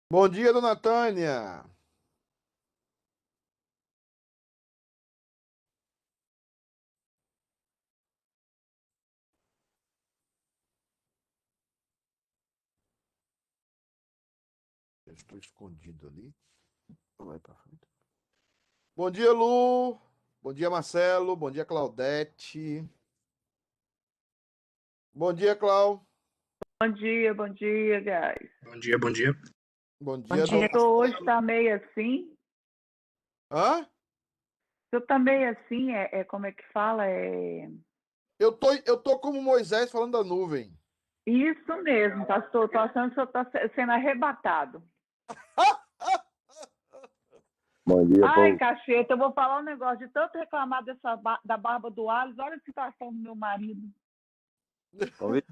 Bom dia, dona Tânia. Eu estou escondido ali. Vai pra frente. Bom dia, Lu. Bom dia, Marcelo. Bom dia, Claudete. Bom dia, Clau. Bom dia, guys. Bom dia, bom dia. Bom Bom dia, dia. Dom. Hoje tá meio assim. Hã? Eu tá meio assim, como é que fala? Eu tô como Moisés falando da nuvem. Isso mesmo, pastor. Tô achando que o senhor tá sendo arrebatado. Bom dia, Ai, povo. cacheta, eu vou falar um negócio de tanto reclamar da barba do Alisson. Olha a situação do meu marido. Convite.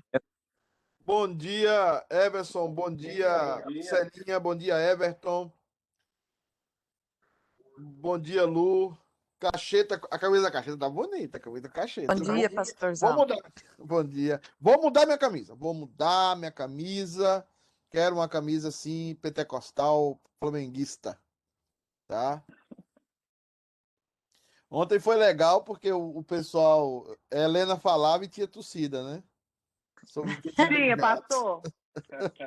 Bom dia, Everson. Bom dia, Celinha. Bom dia, Everton. Bom dia, Lu. Cacheta, a camisa da cacheta tá bonita, a camisa da cacheta. Bom dia, Vou pastorzão. mudar. Bom dia. Vou mudar minha camisa. Vou mudar minha camisa. Quero uma camisa assim, pentecostal, flamenguista, tá? Ontem foi legal porque o pessoal, a Helena falava e tinha torcida, né? Sobre os Tinha, desigrejados. pastor.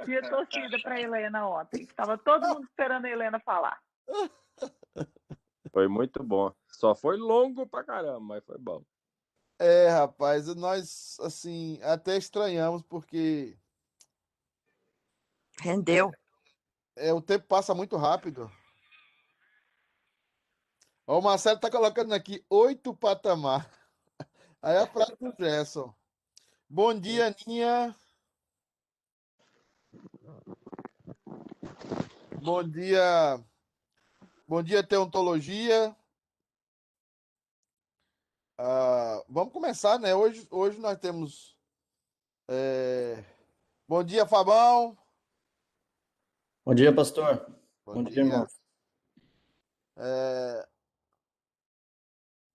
Tinha torcida pra Helena ontem. Tava todo mundo esperando a Helena falar. Foi muito bom. Só foi longo pra caramba, mas foi bom. É, rapaz, nós, assim, até estranhamos porque Rendeu. o tempo passa muito rápido. Ó, o Marcelo tá colocando aqui 8 patamar. Aí é a frase do Gerson. Bom dia, Aninha. Bom dia. Bom dia, Teontologia. Vamos começar, né? Hoje nós temos. Bom dia, Fabão. Bom dia, pastor. Bom Bom dia, dia. irmão.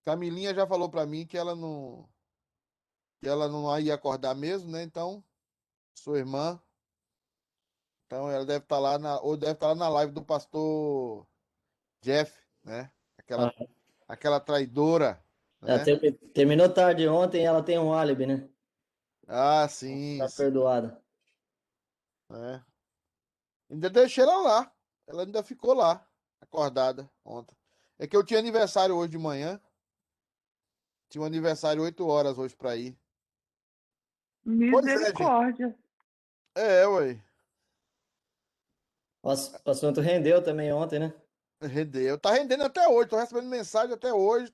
Camilinha já falou pra mim que ela não ia acordar mesmo, né? Então, sua irmã. Então, ela deve estar lá ou deve estar lá na live do pastor Jeff, né? Ah, Aquela traidora, ela né? terminou tarde ontem, ela tem um álibi, né? Ah, sim, Tá sim. perdoada. Né? Ainda deixei ela lá. Ela ainda ficou lá, acordada ontem. É que eu tinha aniversário hoje de manhã. Tinha um aniversário 8 horas hoje pra ir. Pois é, gente. Misericórdia. Ué. O assunto rendeu também ontem, né? Rendeu. Tá rendendo até hoje. Tô recebendo mensagem até hoje.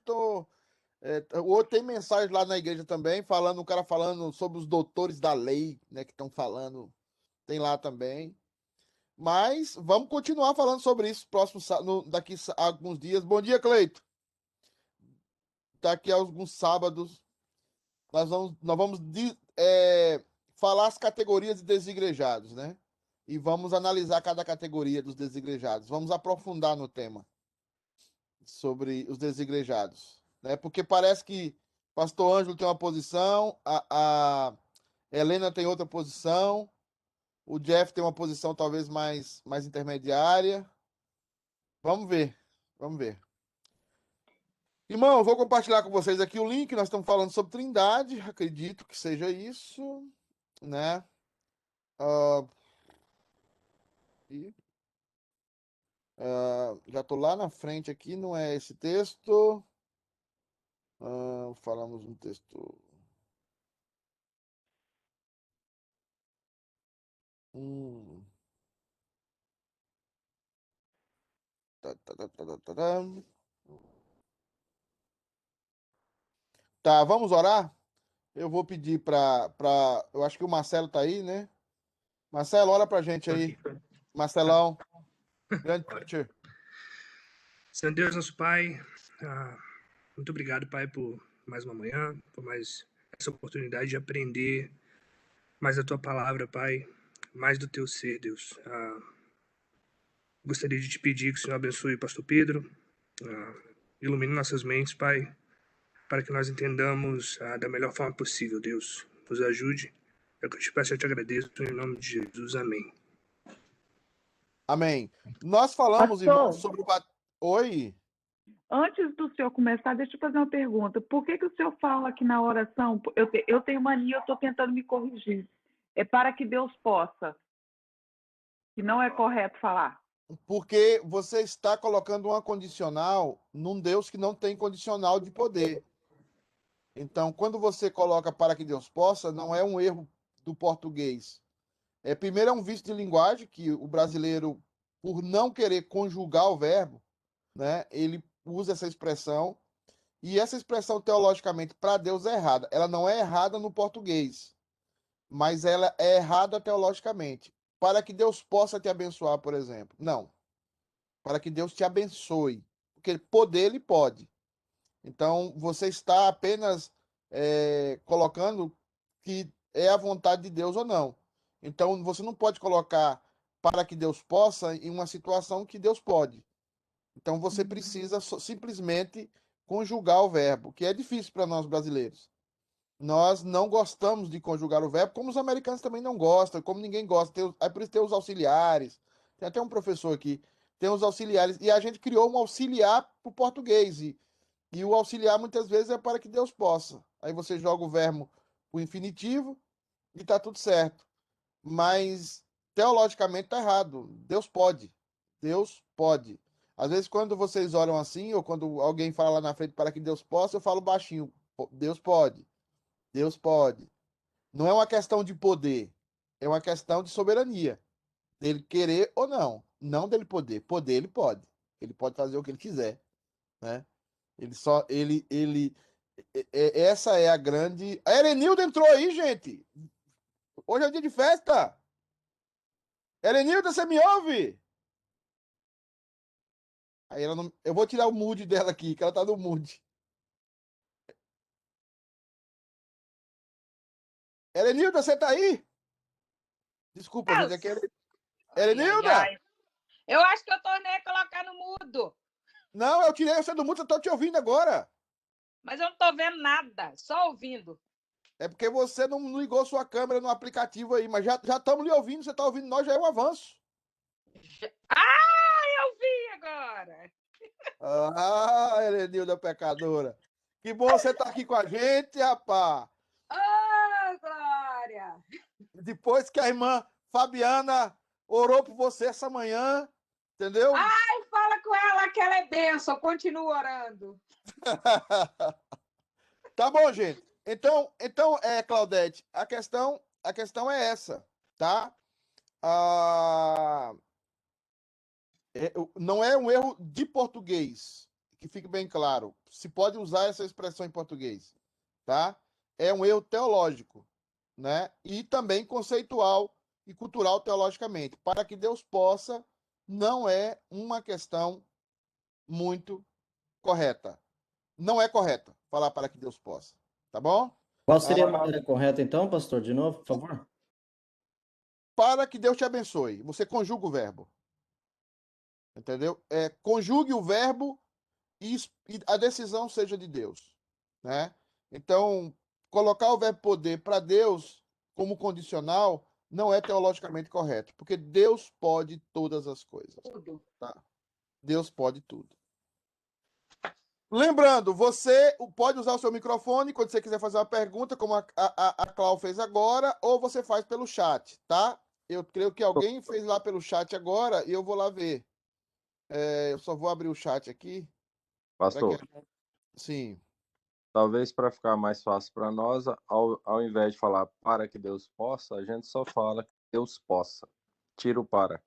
Hoje tem mensagem lá na igreja também, falando, o cara falando sobre os doutores da lei, né? Que estão falando. Tem lá também. Mas vamos continuar falando sobre isso daqui a alguns dias. Bom dia, Cleito. Daqui a alguns sábados nós vamos falar as categorias de desigrejados, né? E vamos analisar cada categoria dos desigrejados. Vamos aprofundar no tema sobre os desigrejados, né? Porque parece que Pastor Ângelo tem uma posição, a Helena tem outra posição, o Jeff tem uma posição talvez mais intermediária. Vamos ver, vamos ver. Irmão, eu vou compartilhar com vocês aqui o link. Nós estamos falando sobre Trindade, acredito que seja isso, né? Ah, e, já estou lá na frente aqui, não é esse texto. Falamos um texto. Hum, tá. Tá, vamos orar? Eu vou pedir eu acho que o Marcelo tá aí, né? Marcelo, ora pra gente aí. Marcelão, grande teacher. Senhor Deus, nosso Pai, muito obrigado, Pai, por mais uma manhã, por mais essa oportunidade de aprender mais da Tua palavra, Pai, mais do Teu ser, Deus. Gostaria de te pedir que o Senhor abençoe o pastor Pedro, ilumine nossas mentes, Pai, para que nós entendamos da melhor forma possível, Deus. Nos ajude. É o que eu te peço e eu te agradeço, em nome de Jesus. Amém. Amém. Nós falamos, irmãos, Pastor, sobre o Oi? antes do senhor começar, deixa eu fazer uma pergunta. Por que o senhor fala que na oração, eu tenho mania, eu estou tentando me corrigir. É para que Deus possa, que não é correto falar. Porque você está colocando uma condicional num Deus que não tem condicional de poder. Então, quando você coloca para que Deus possa, não é um erro do português. Primeiro, é um vício de linguagem que o brasileiro, por não querer conjugar o verbo, né, ele usa essa expressão. E essa expressão, teologicamente, para Deus é errada. Ela não é errada no português, mas ela é errada teologicamente. Para que Deus possa te abençoar, por exemplo. Não. Para que Deus te abençoe. Porque poder, ele pode. Então, você está apenas colocando que é a vontade de Deus ou não. Então, você não pode colocar para que Deus possa em uma situação que Deus pode. Então, você precisa simplesmente conjugar o verbo, que é difícil para nós brasileiros. Nós não gostamos de conjugar o verbo, como os americanos também não gostam, como ninguém gosta. Aí por isso tem os auxiliares. Tem até um professor aqui, tem os auxiliares. E a gente criou um auxiliar para o português. E o auxiliar muitas vezes é para que Deus possa. Aí você joga o verbo o infinitivo e está tudo certo. Mas teologicamente está errado. Deus pode. Deus pode. Às vezes, quando vocês oram assim, ou quando alguém fala lá na frente para que Deus possa, eu falo baixinho. Deus pode. Deus pode. Não é uma questão de poder, é uma questão de soberania. Dele querer ou não. Não dele poder. Poder ele pode. Ele pode fazer o que ele quiser, né? Ele só essa é a grande. A Erenilda entrou aí, gente. Hoje é dia de festa. Erenilda, você me ouve? Aí ela não... Eu vou tirar o mood dela aqui, que ela tá no mood. Erenilda, você tá aí? Desculpa, gente, aqui é Ai, ai, Erenilda! ai. Eu acho que eu tornei a colocar no mudo, Não, eu tirei você do mudo, eu tô te ouvindo agora. mas eu não tô vendo nada, só ouvindo. É porque você não ligou sua câmera no aplicativo aí, mas já estamos lhe ouvindo, você tá ouvindo nós, já é um avanço. Ah, eu vi agora! Ah, Erenilda pecadora. Que bom você tá aqui com a gente, rapaz. Oh, Glória! Depois que a irmã Fabiana orou por você essa manhã, entendeu? Ai, fala com ela que ela é bênção, continua orando. Tá bom, gente. Então, Claudete, a questão é essa, tá? Ah, não é um erro de português, que fique bem claro. Se pode usar essa expressão em português, tá? É um erro teológico, né? E também conceitual e cultural teologicamente. Para que Deus possa, não é uma questão muito correta. Não é correta falar para que Deus possa, tá bom? Qual seria a maneira correta, então, pastor? De novo, por favor. Para que Deus te abençoe. Você conjuga o verbo. Entendeu? Conjugue o verbo e a decisão seja de Deus, né? Então, colocar o verbo poder para Deus como condicional não é teologicamente correto, porque Deus pode todas as coisas, Tudo. tá? Deus pode tudo. Lembrando, você pode usar o seu microfone quando você quiser fazer uma pergunta, como a Clau fez agora, ou você faz pelo chat, tá? Eu creio que alguém fez lá pelo chat agora e eu vou lá ver. Eu só vou abrir o chat aqui. Pastor, Sim. talvez para ficar mais fácil para nós, ao invés de falar para que Deus possa, a gente só fala que Deus possa. Tira o para.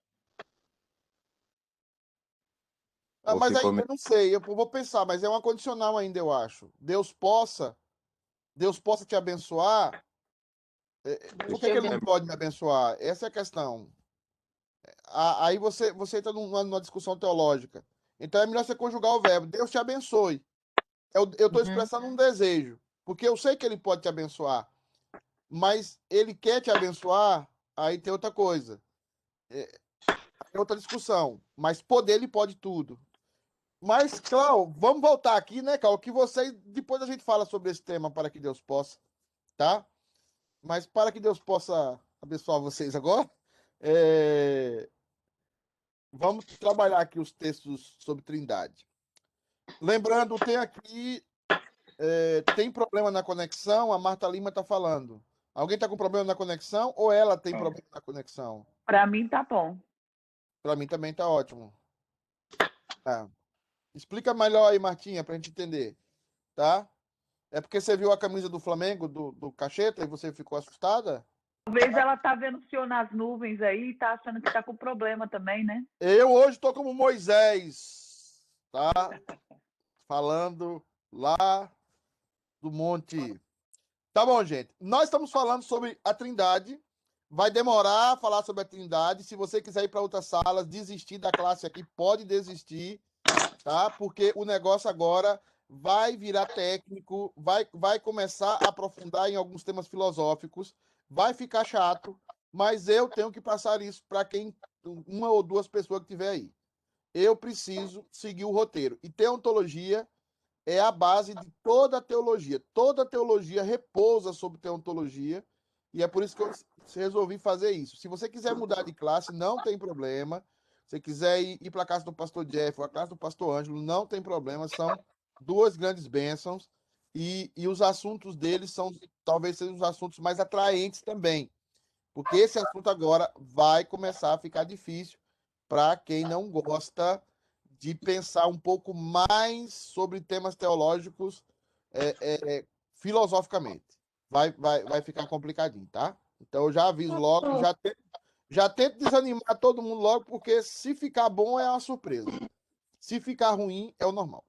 Ou Mas aí ficou eu não sei, eu vou pensar, mas é uma condicional ainda, eu acho. Deus possa te abençoar. Por que ele não pode me abençoar? Essa é a questão. Aí você entra numa discussão teológica. Então é melhor você conjugar o verbo. Deus te abençoe. Eu estou expressando um desejo, porque eu sei que ele pode te abençoar, mas ele quer te abençoar, aí tem outra coisa. É outra discussão. Mas poder ele pode tudo. Mas, Clau, vamos voltar aqui, né, Clau? Que você. Depois a gente fala sobre esse tema para que Deus possa, tá? Mas para que Deus possa abençoar vocês agora. Vamos trabalhar aqui os textos sobre Trindade. Lembrando, tem aqui, tem problema na conexão, a Marta Lima está falando. Alguém está com problema na conexão ou ela tem problema na conexão? Para mim tá bom. Para mim também está ótimo. Explica melhor aí, Martinha, para a gente entender, tá? É porque você viu a camisa do Flamengo, do Cacheta, e você ficou assustada? Talvez ela tá vendo o senhor nas nuvens aí e tá achando que tá com problema também, né? Eu hoje estou como Moisés, tá? Falando lá do monte. Tá bom, gente. Nós estamos falando sobre a Trindade. Vai demorar a falar sobre a Trindade. Se você quiser ir para outras salas, desistir da classe aqui, pode desistir, tá? Porque o negócio agora vai virar técnico, vai começar a aprofundar em alguns temas filosóficos, vai ficar chato, mas eu tenho que passar isso para quem, uma ou duas pessoas que tiver aí. Eu preciso seguir o roteiro. E teontologia é a base de toda a teologia. Toda a teologia repousa sobre teontologia, e é por isso que eu resolvi fazer isso. Se você quiser mudar de classe, não tem problema. Se você quiser ir para a casa do pastor Jeff ou a casa do pastor Ângelo, não tem problema. São duas grandes bênçãos, e os assuntos deles são, talvez sejam os assuntos mais atraentes também, porque esse assunto agora vai começar a ficar difícil para quem não gosta de pensar um pouco mais sobre temas teológicos filosoficamente. Vai ficar complicadinho, tá? Então eu já aviso logo, já tento desanimar todo mundo logo, porque se ficar bom é uma surpresa. Se ficar ruim é o normal.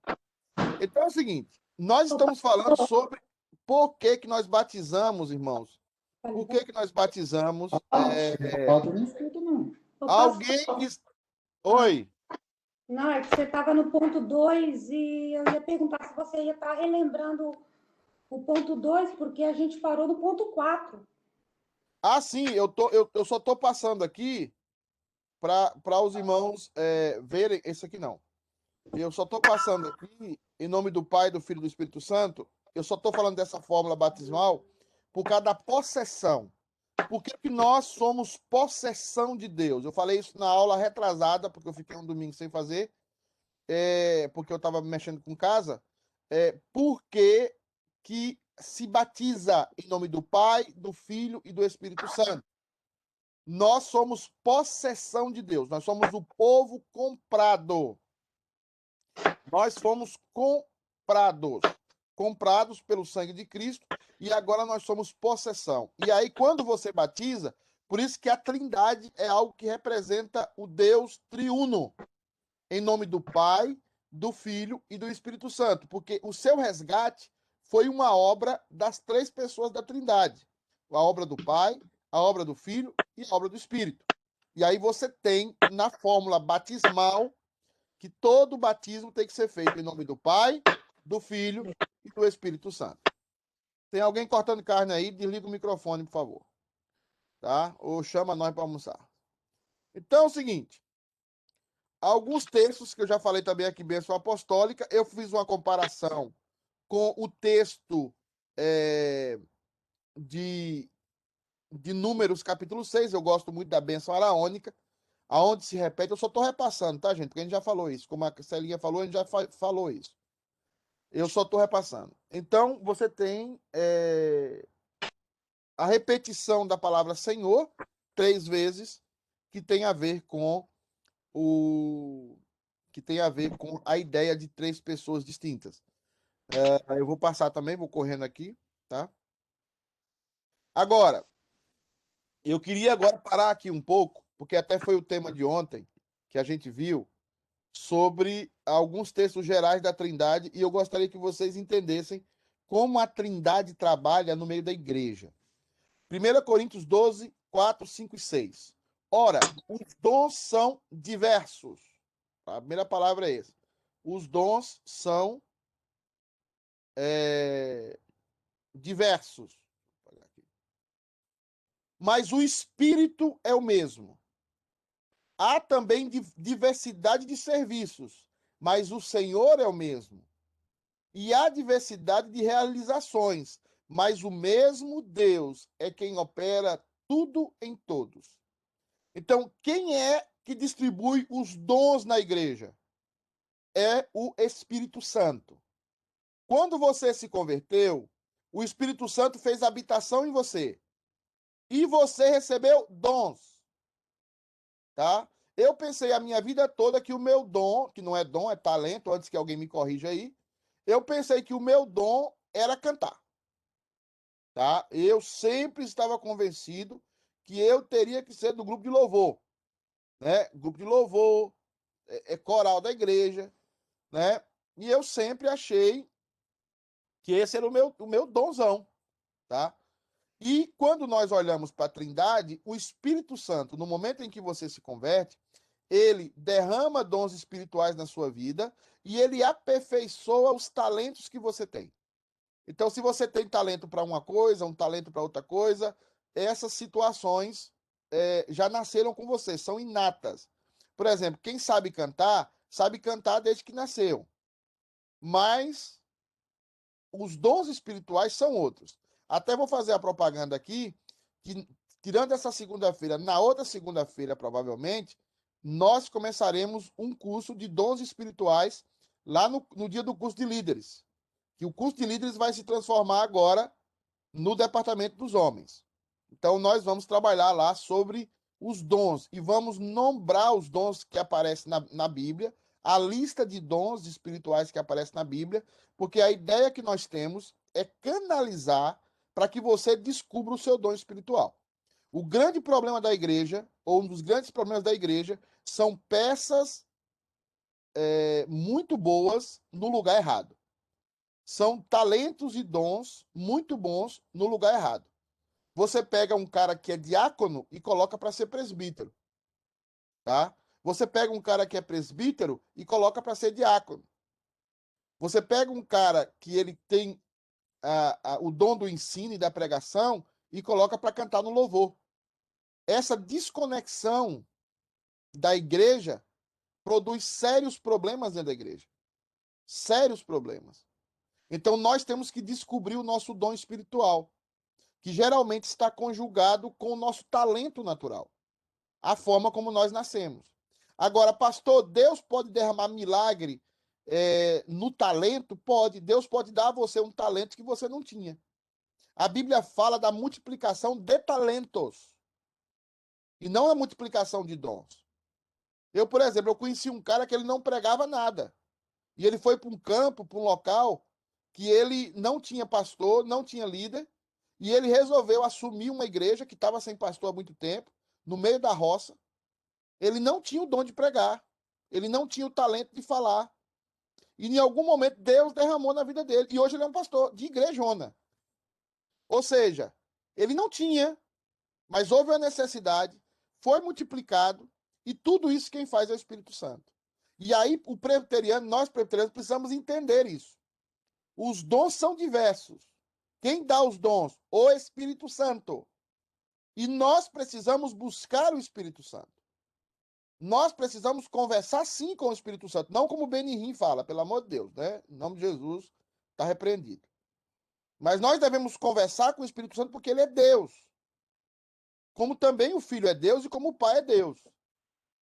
Então é o seguinte, nós estamos falando sobre por que nós batizamos, irmãos. Por que nós batizamos? Alguém que... Oi. Não, é que você estava no ponto 2 e eu ia perguntar se você ia estar relembrando o ponto 2, porque a gente parou no ponto 4. Ah, sim, eu só estou passando aqui para os irmãos verem. Esse aqui não. Eu só estou passando aqui, em nome do Pai, do Filho e do Espírito Santo, eu só estou falando dessa fórmula batismal por causa da possessão. Por que nós somos possessão de Deus? Eu falei isso na aula retrasada, porque eu fiquei um domingo sem fazer, porque eu estava mexendo com casa. Por que se batiza em nome do Pai, do Filho e do Espírito Santo? Nós somos possessão de Deus, nós somos o povo comprado. Nós fomos comprados pelo sangue de Cristo, e agora nós somos possessão. E aí, quando você batiza, por isso que a Trindade é algo que representa o Deus triuno, em nome do Pai, do Filho e do Espírito Santo, porque o seu resgate foi uma obra das três pessoas da Trindade: a obra do Pai, a obra do Filho e a obra do Espírito. E aí você tem, na fórmula batismal, que todo batismo tem que ser feito em nome do Pai, do Filho e do Espírito Santo. Tem alguém cortando carne aí? Desliga o microfone, por favor. Tá? Ou chama nós para almoçar. Então é o seguinte. Alguns textos que eu já falei também aqui, bênção apostólica, eu fiz uma comparação com o texto de Números, capítulo 6. Eu gosto muito da bênção araônica, aonde se repete. Eu só estou repassando, tá, gente? Porque a gente já falou isso. Como a Celinha falou, a gente já falou isso. Eu só estou repassando. Então, você tem a repetição da palavra Senhor 3 vezes, que tem a ver com a ideia de três pessoas distintas. Eu vou passar também, vou correndo aqui, tá? Agora, eu queria agora parar aqui um pouco, porque até foi o tema de ontem, que a gente viu, sobre alguns textos gerais da Trindade, e eu gostaria que vocês entendessem como a Trindade trabalha no meio da igreja. 1 Coríntios 12, 4, 5 e 6. Ora, os dons são diversos. A primeira palavra é essa. Os dons são diversos. Mas o Espírito é o mesmo. Há também diversidade de serviços, mas o Senhor é o mesmo. E há diversidade de realizações, mas o mesmo Deus é quem opera tudo em todos. Então, quem é que distribui os dons na igreja? É o Espírito Santo. Quando você se converteu, o Espírito Santo fez habitação em você. E você recebeu dons. Tá? Eu pensei a minha vida toda que o meu dom, que não é dom, é talento, antes que alguém me corrija aí, eu pensei que o meu dom era cantar. Tá? Eu sempre estava convencido que eu teria que ser do grupo de louvor, né? Grupo de louvor, coral da igreja, né? E eu sempre achei que esse era o meu donzão, tá? E quando nós olhamos para a Trindade, o Espírito Santo, no momento em que você se converte, ele derrama dons espirituais na sua vida e ele aperfeiçoa os talentos que você tem. Então, se você tem talento para uma coisa, um talento para outra coisa, essas situações já nasceram com você, são inatas. Por exemplo, quem sabe cantar desde que nasceu. Mas os dons espirituais são outros. Até vou fazer a propaganda aqui, que tirando essa segunda-feira, na outra segunda-feira, provavelmente, nós começaremos um curso de dons espirituais lá no dia do curso de líderes. Que o curso de líderes vai se transformar agora no departamento dos homens. Então, nós vamos trabalhar lá sobre os dons e vamos nombrar os dons que aparecem na Bíblia, a lista de dons espirituais que aparece na Bíblia, porque a ideia que nós temos é canalizar para que você descubra o seu dom espiritual. O grande problema da igreja, ou um dos grandes problemas da igreja, são peças muito boas no lugar errado. São talentos e dons muito bons no lugar errado. Você pega um cara que é diácono e coloca para ser presbítero, tá? Você pega um cara que é presbítero e coloca para ser diácono. Você pega um cara que ele tem o dom do ensino e da pregação e coloca para cantar no louvor. Essa desconexão da igreja produz sérios problemas dentro da igreja. Sérios problemas. Então, nós temos que descobrir o nosso dom espiritual, que geralmente está conjugado com o nosso talento natural, a forma como nós nascemos. Agora, pastor, Deus pode derramar milagre no talento? Pode. Deus pode dar a você um talento que você não tinha. A Bíblia fala da multiplicação de talentos e não a multiplicação de dons. Eu, por exemplo, eu conheci um cara que ele não pregava nada. E ele foi para um campo, para um local, que ele não tinha pastor, não tinha líder, e ele resolveu assumir uma igreja que estava sem pastor há muito tempo, no meio da roça. Ele não tinha o dom de pregar, ele não tinha o talento de falar. E em algum momento Deus derramou na vida dele. E hoje ele é um pastor de igrejona. Ou seja, ele não tinha, mas houve a necessidade, foi multiplicado, e tudo isso quem faz é o Espírito Santo. E aí, nós presbiterianos precisamos entender isso. Os dons são diversos. Quem dá os dons? O Espírito Santo. E nós precisamos buscar o Espírito Santo. Nós precisamos conversar sim com o Espírito Santo, não como o Benihim fala, pelo amor de Deus, né? Em nome de Jesus, está repreendido. Mas nós devemos conversar com o Espírito Santo porque ele é Deus. Como também o Filho é Deus e como o Pai é Deus.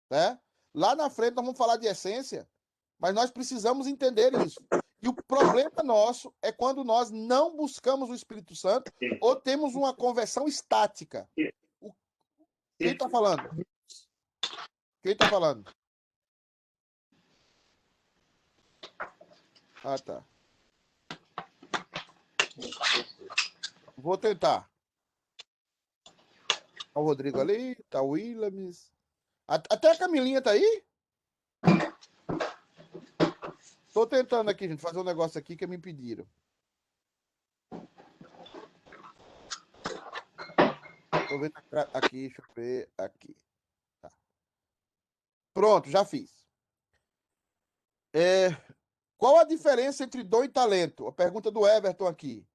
Né? Lá na frente nós vamos falar de essência, mas nós precisamos entender isso. E o problema nosso é quando nós não buscamos o Espírito Santo ou temos uma conversão estática. Quem está falando? Quem está falando? Ah, tá. Vou tentar. Tá o Rodrigo ali, tá o Williams. Até a Camilinha tá aí? Tô tentando aqui, gente, fazer um negócio aqui que me pediram. Tô vendo aqui, deixa eu ver aqui. Tá. Pronto, já fiz. Qual a diferença entre dom e talento? A pergunta do Everton aqui.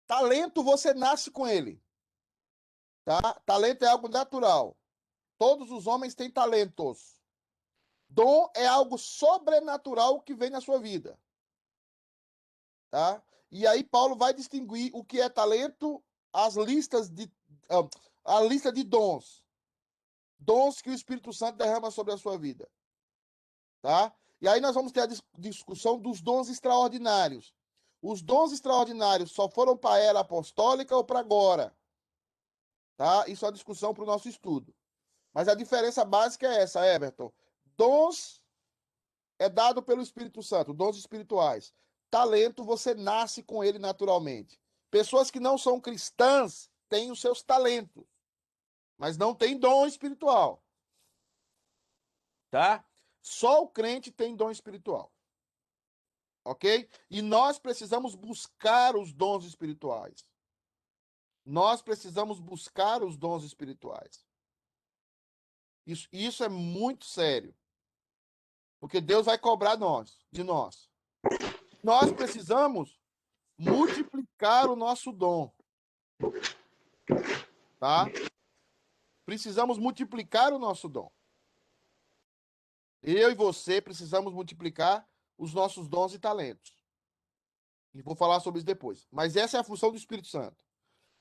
Talento, você nasce com ele. Tá? Talento é algo natural. Todos os homens têm talentos. Dom é algo sobrenatural que vem na sua vida. Tá? E aí Paulo vai distinguir o que é talento, a lista de dons. Dons que o Espírito Santo derrama sobre a sua vida. Tá? E aí nós vamos ter a discussão dos dons extraordinários. Os dons extraordinários só foram para a era apostólica ou para agora? Tá? Isso é uma discussão para o nosso estudo. Mas a diferença básica é essa, Everton. Dons é dado pelo Espírito Santo, dons espirituais. Talento, você nasce com ele naturalmente. Pessoas que não são cristãs têm os seus talentos, mas não têm dom espiritual. Tá? Só o crente tem dom espiritual. Ok? E nós precisamos buscar os dons espirituais. Nós precisamos buscar os dons espirituais. Isso é muito sério. Porque Deus vai cobrar de nós. Nós precisamos multiplicar o nosso dom. Tá? Precisamos multiplicar o nosso dom. Eu e você precisamos multiplicar os nossos dons e talentos. E vou falar sobre isso depois. Mas essa é a função do Espírito Santo.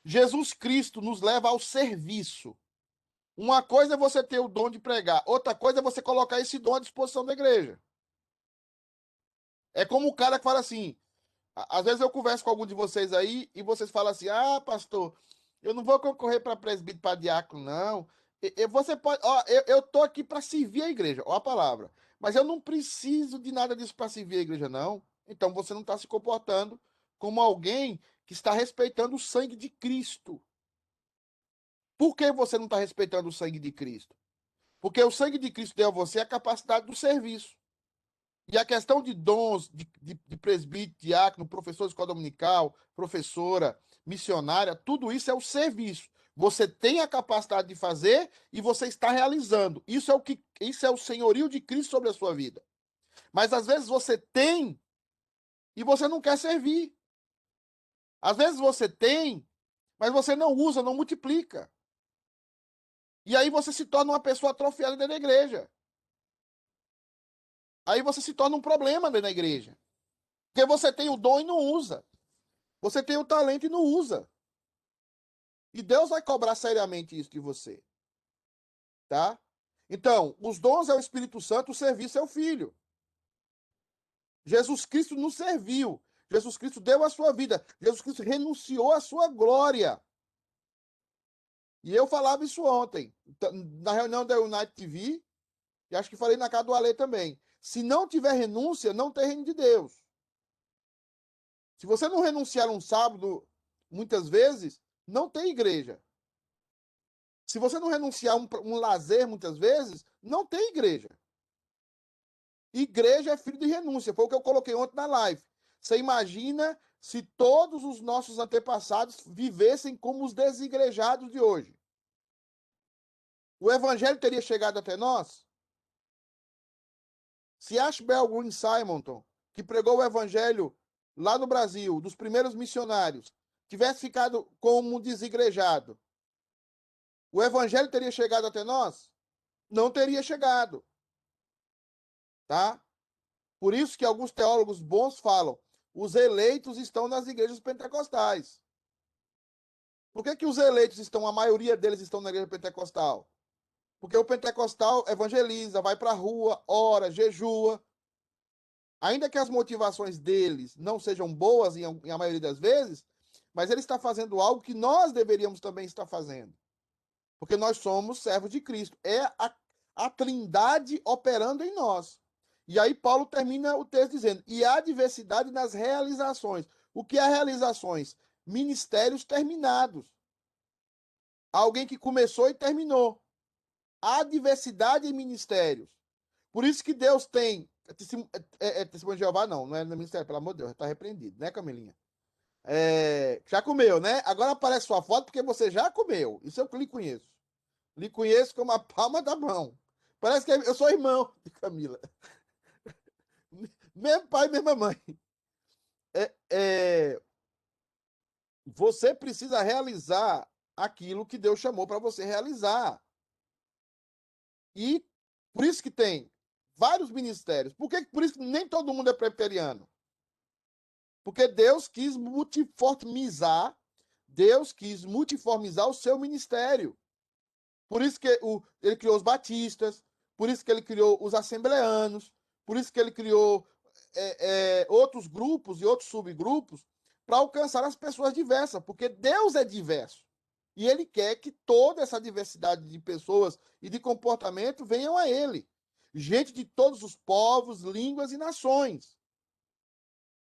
Jesus Cristo nos leva ao serviço. Uma coisa é você ter o dom de pregar, outra coisa é você colocar esse dom à disposição da igreja. É como o cara que fala assim, às vezes eu converso com algum de vocês aí e vocês falam assim, ah, pastor, eu não vou concorrer para presbítero, para diácono, não. Você pode, ó, eu tô aqui para servir a igreja, ó a palavra. Mas eu não preciso de nada disso para servir a igreja, não. Então você não está se comportando como alguém que está respeitando o sangue de Cristo. Por que você não está respeitando o sangue de Cristo? Porque o sangue de Cristo deu a você a capacidade do serviço. E a questão de dons, de presbítero, diácono, professor de escola dominical, professora, missionária, tudo isso é o serviço. Você tem a capacidade de fazer e você está realizando. Isso é o senhorio de Cristo sobre a sua vida. Mas às vezes você tem e você não quer servir. Às vezes você tem, mas você não usa, não multiplica. E aí você se torna uma pessoa atrofiada dentro da igreja. Aí você se torna um problema dentro da igreja. Porque você tem o dom e não usa. Você tem o talento e não usa. E Deus vai cobrar seriamente isso de você. Tá? Então, os dons é o Espírito Santo, o serviço é o Filho. Jesus Cristo nos serviu. Jesus Cristo deu a sua vida. Jesus Cristo renunciou à sua glória. E eu falava isso ontem, na reunião da Unite TV, e acho que falei na casa do Alê também. Se não tiver renúncia, não tem reino de Deus. Se você não renunciar um sábado, muitas vezes, não tem igreja. Se você não renunciar um lazer, muitas vezes, não tem igreja. Igreja é filho de renúncia. Foi o que eu coloquei ontem na live. Você imagina se todos os nossos antepassados vivessem como os desigrejados de hoje. O evangelho teria chegado até nós? Se Ashbel Green Simonton, que pregou o evangelho lá no Brasil, dos primeiros missionários, tivesse ficado como um desigrejado, o evangelho teria chegado até nós? Não teria chegado. Tá? Por isso que alguns teólogos bons falam, os eleitos estão nas igrejas pentecostais. Por que os eleitos estão, a maioria deles estão na igreja pentecostal? Porque o pentecostal evangeliza, vai para a rua, ora, jejua. Ainda que as motivações deles não sejam boas em a maioria das vezes, mas ele está fazendo algo que nós deveríamos também estar fazendo. Porque nós somos servos de Cristo. É a Trindade operando em nós. E aí Paulo termina o texto dizendo, e há diversidade nas realizações. O que é realizações? Ministérios terminados. Alguém que começou e terminou. Há diversidade em ministérios. Por isso que Deus tem... Testemunho de Jeová não é no ministério, pelo amor de Deus, está repreendido, né, Camilinha? Já comeu, né? Agora aparece sua foto porque você já comeu. Isso eu lhe conheço. Lhe conheço como a palma da mão. Parece que eu sou irmão de Camila. Mesmo pai, mesma mãe. Você precisa realizar aquilo que Deus chamou para você realizar. E por isso que tem vários ministérios. Por isso que nem todo mundo é presbiteriano? Porque Deus quis multiformizar o seu ministério. Por isso que ele criou os batistas, por isso que ele criou os assembleanos, por isso que ele criou outros grupos e outros subgrupos para alcançar as pessoas diversas, porque Deus é diverso. E ele quer que toda essa diversidade de pessoas e de comportamento venham a ele. Gente de todos os povos, línguas e nações.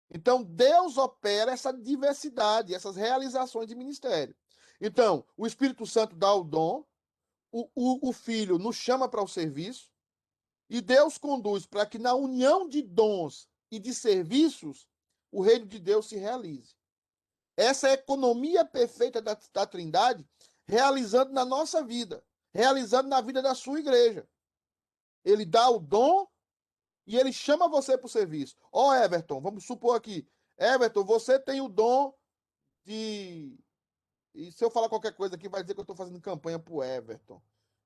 Então, Deus opera essa diversidade, essas realizações de ministério. Então, o Espírito Santo dá o dom, o Filho nos chama para o serviço, e Deus conduz para que na união de dons e de serviços, o reino de Deus se realize. Essa é a economia perfeita da Trindade, realizando na nossa vida, realizando na vida da sua igreja. Ele dá o dom e ele chama você para o serviço. Ó, Everton, vamos supor aqui. Everton, você tem o dom de... E se eu falar qualquer coisa aqui, vai dizer que eu estou fazendo campanha para o Everton.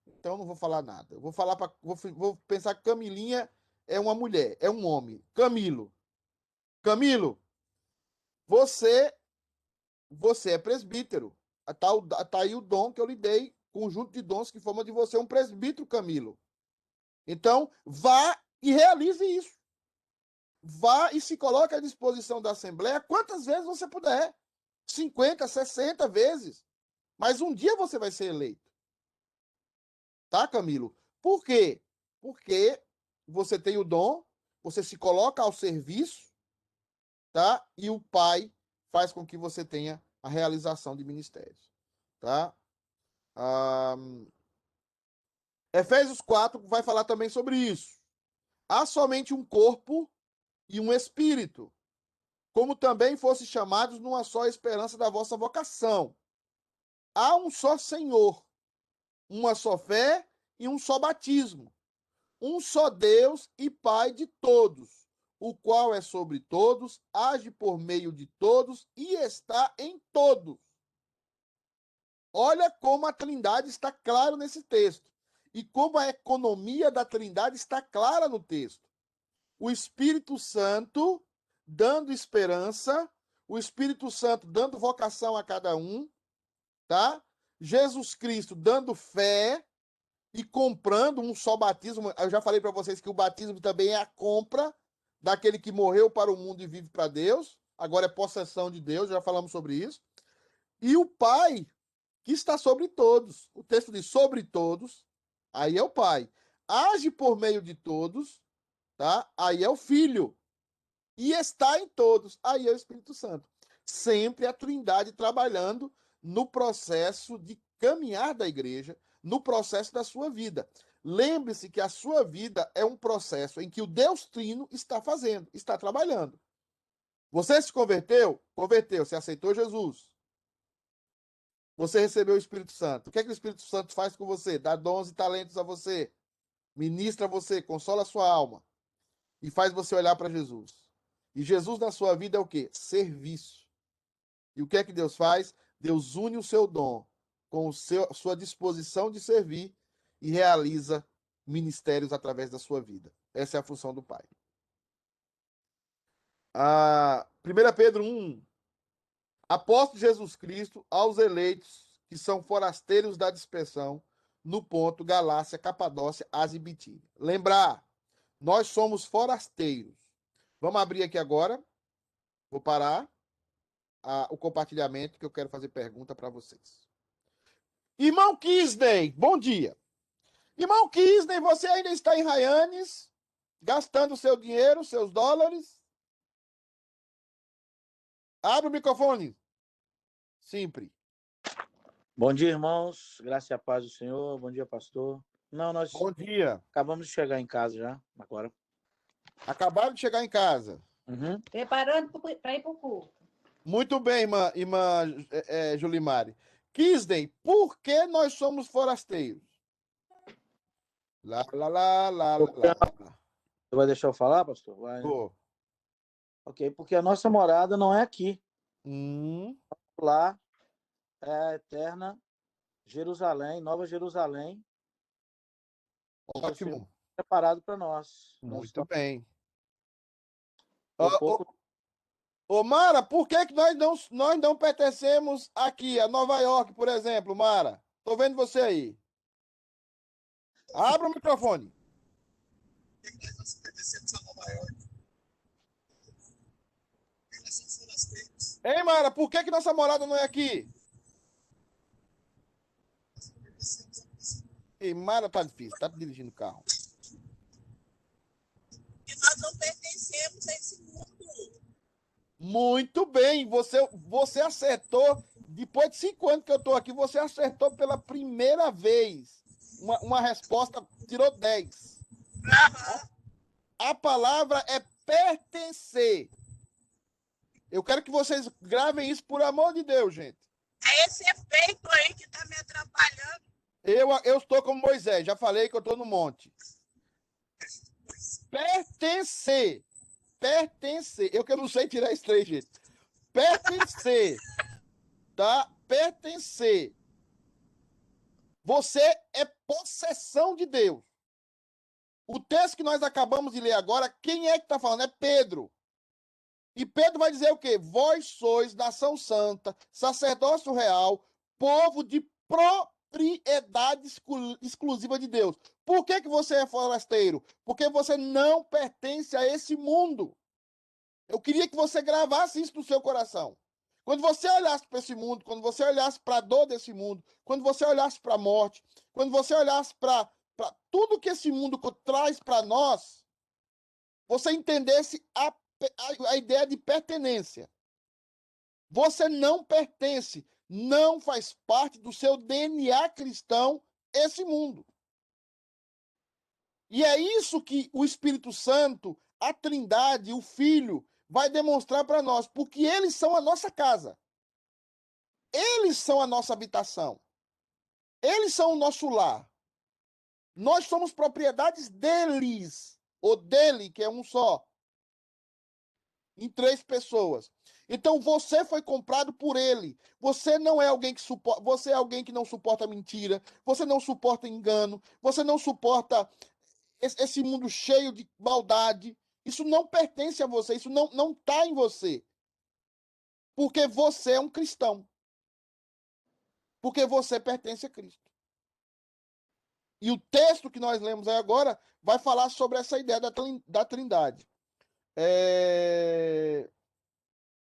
Então, eu não vou falar nada. Eu vou falar vou pensar que Camilinha é uma mulher, é um homem. Camilo. Camilo, você é presbítero. Tá aí o dom que eu lhe dei, conjunto de dons que forma de você um presbítero, Camilo. Então, vá e realize isso. Vá e se coloque à disposição da Assembleia quantas vezes você puder. 50, 60 vezes. Mas um dia você vai ser eleito. Tá, Camilo? Por quê? Porque você tem o dom, você se coloca ao serviço, tá? E o Pai faz com que você tenha a realização de ministérios, tá? Efésios 4 vai falar também sobre isso. Há somente um corpo e um espírito, como também fossem chamados numa só esperança da vossa vocação. Há um só Senhor, uma só fé e um só batismo. Um só Deus e Pai de todos, o qual é sobre todos, age por meio de todos e está em todos. Olha como a Trindade está claro nesse texto. E como a economia da Trindade está clara no texto. O Espírito Santo dando esperança, o Espírito Santo dando vocação a cada um, tá? Jesus Cristo dando fé e comprando um só batismo. Eu já falei para vocês que o batismo também é a compra daquele que morreu para o mundo e vive para Deus. Agora é possessão de Deus, já falamos sobre isso. E o Pai, que está sobre todos. O texto diz sobre todos, aí é o Pai. Age por meio de todos, tá? Aí é o Filho. E está em todos, aí é o Espírito Santo. Sempre a Trindade trabalhando no processo de caminhar da igreja, no processo da sua vida. Lembre-se que a sua vida é um processo em que o Deus Trino está fazendo, está trabalhando. Você se converteu? Converteu, você aceitou Jesus. Você recebeu o Espírito Santo. O que é que o Espírito Santo faz com você? Dá dons e talentos a você. Ministra você, consola a sua alma. E faz você olhar para Jesus. E Jesus na sua vida é o quê? Serviço. E o que é que Deus faz? Deus une o seu dom com a sua disposição de servir e realiza ministérios através da sua vida. Essa é a função do Pai. 1 Pedro 1. Apóstolo Jesus Cristo aos eleitos que são forasteiros da dispersão no ponto Galácia, Capadócia, Ásia e Bitínia. Lembrar, nós somos forasteiros. Vamos abrir aqui agora. Vou parar o compartilhamento que eu quero fazer pergunta para vocês. Irmão Kisney, bom dia. Irmão Kisney, você ainda está em Raianes, gastando seu dinheiro, seus dólares? Abre o microfone. Sempre. Bom dia, irmãos. Graça e a paz do Senhor. Bom dia, pastor. Não, nós Bom dia. acabamos de chegar em casa já, agora. Acabaram de chegar em casa. Uhum. Preparando para ir para o culto. Muito bem, irmã Julimari. Kisney, por que nós somos forasteiros? Lá. Você vai deixar eu falar, pastor? Vai. Vou. Ok, porque a nossa morada não é aqui. Lá é a eterna Jerusalém, Nova Jerusalém. Ótimo. Preparado para nós. Muito bem. Pouco... Mara, por que nós não pertencemos aqui a Nova York, por exemplo, Mara? Tô vendo você aí. Abra o microfone. Ei, Mara, por que nossa morada não é aqui? Ei, Mara, tá difícil, tá dirigindo o carro. E nós não pertencemos a esse mundo. Muito bem, você acertou. Depois de 5 anos que eu tô aqui, você acertou pela primeira vez. Uma resposta, tirou 10. A palavra é pertencer. Eu quero que vocês gravem isso, por amor de Deus, gente. É esse efeito aí que tá me atrapalhando. Eu estou como Moisés, já falei que eu estou no monte. Pertencer. Pertencer. Eu que não sei tirar esse três, gente. Pertencer. Tá? Pertencer. Você é possessão de Deus. O texto que nós acabamos de ler agora, quem é que está falando? É Pedro. E Pedro vai dizer o quê? Vós sois nação santa, sacerdócio real, povo de propriedade exclusiva de Deus. Por que você é forasteiro? Porque você não pertence a esse mundo. Eu queria que você gravasse isso no seu coração. Quando você olhasse para esse mundo, quando você olhasse para a dor desse mundo, quando você olhasse para a morte, quando você olhasse para tudo que esse mundo traz para nós, você entendesse a ideia de pertenência. Você não pertence, não faz parte do seu DNA cristão esse mundo. E é isso que o Espírito Santo, a Trindade, o Filho, vai demonstrar para nós, porque eles são a nossa casa. Eles são a nossa habitação. Eles são o nosso lar. Nós somos propriedades deles, ou dele, que é um só, em 3 pessoas. Então você foi comprado por ele. Você não é alguém que suporta, você é alguém que não suporta mentira, você não suporta engano, você não suporta esse mundo cheio de maldade. Isso não pertence a você, isso não está em você. Porque você é um cristão. Porque você pertence a Cristo. E o texto que nós lemos aí agora vai falar sobre essa ideia da Trindade.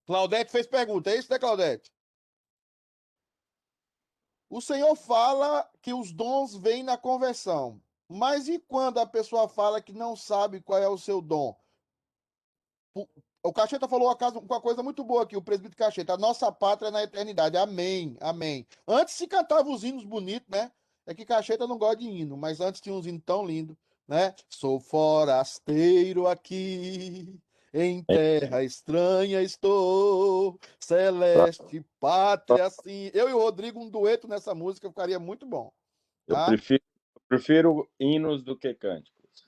Claudete fez pergunta, é isso, né, Claudete? O Senhor fala que os dons vêm na conversão. Mas e quando a pessoa fala que não sabe qual é o seu dom? O Cacheta falou uma coisa muito boa aqui, o presbítero Cacheta. A nossa pátria é na eternidade. Amém, amém. Antes se cantava os hinos bonitos, né? É que Cacheta não gosta de hino, mas antes tinha uns hinos tão lindos, né? Sou forasteiro aqui, em terra estranha estou, celeste pátria assim. Eu e o Rodrigo, um dueto nessa música ficaria muito bom. Tá? Eu prefiro hinos do que cânticos.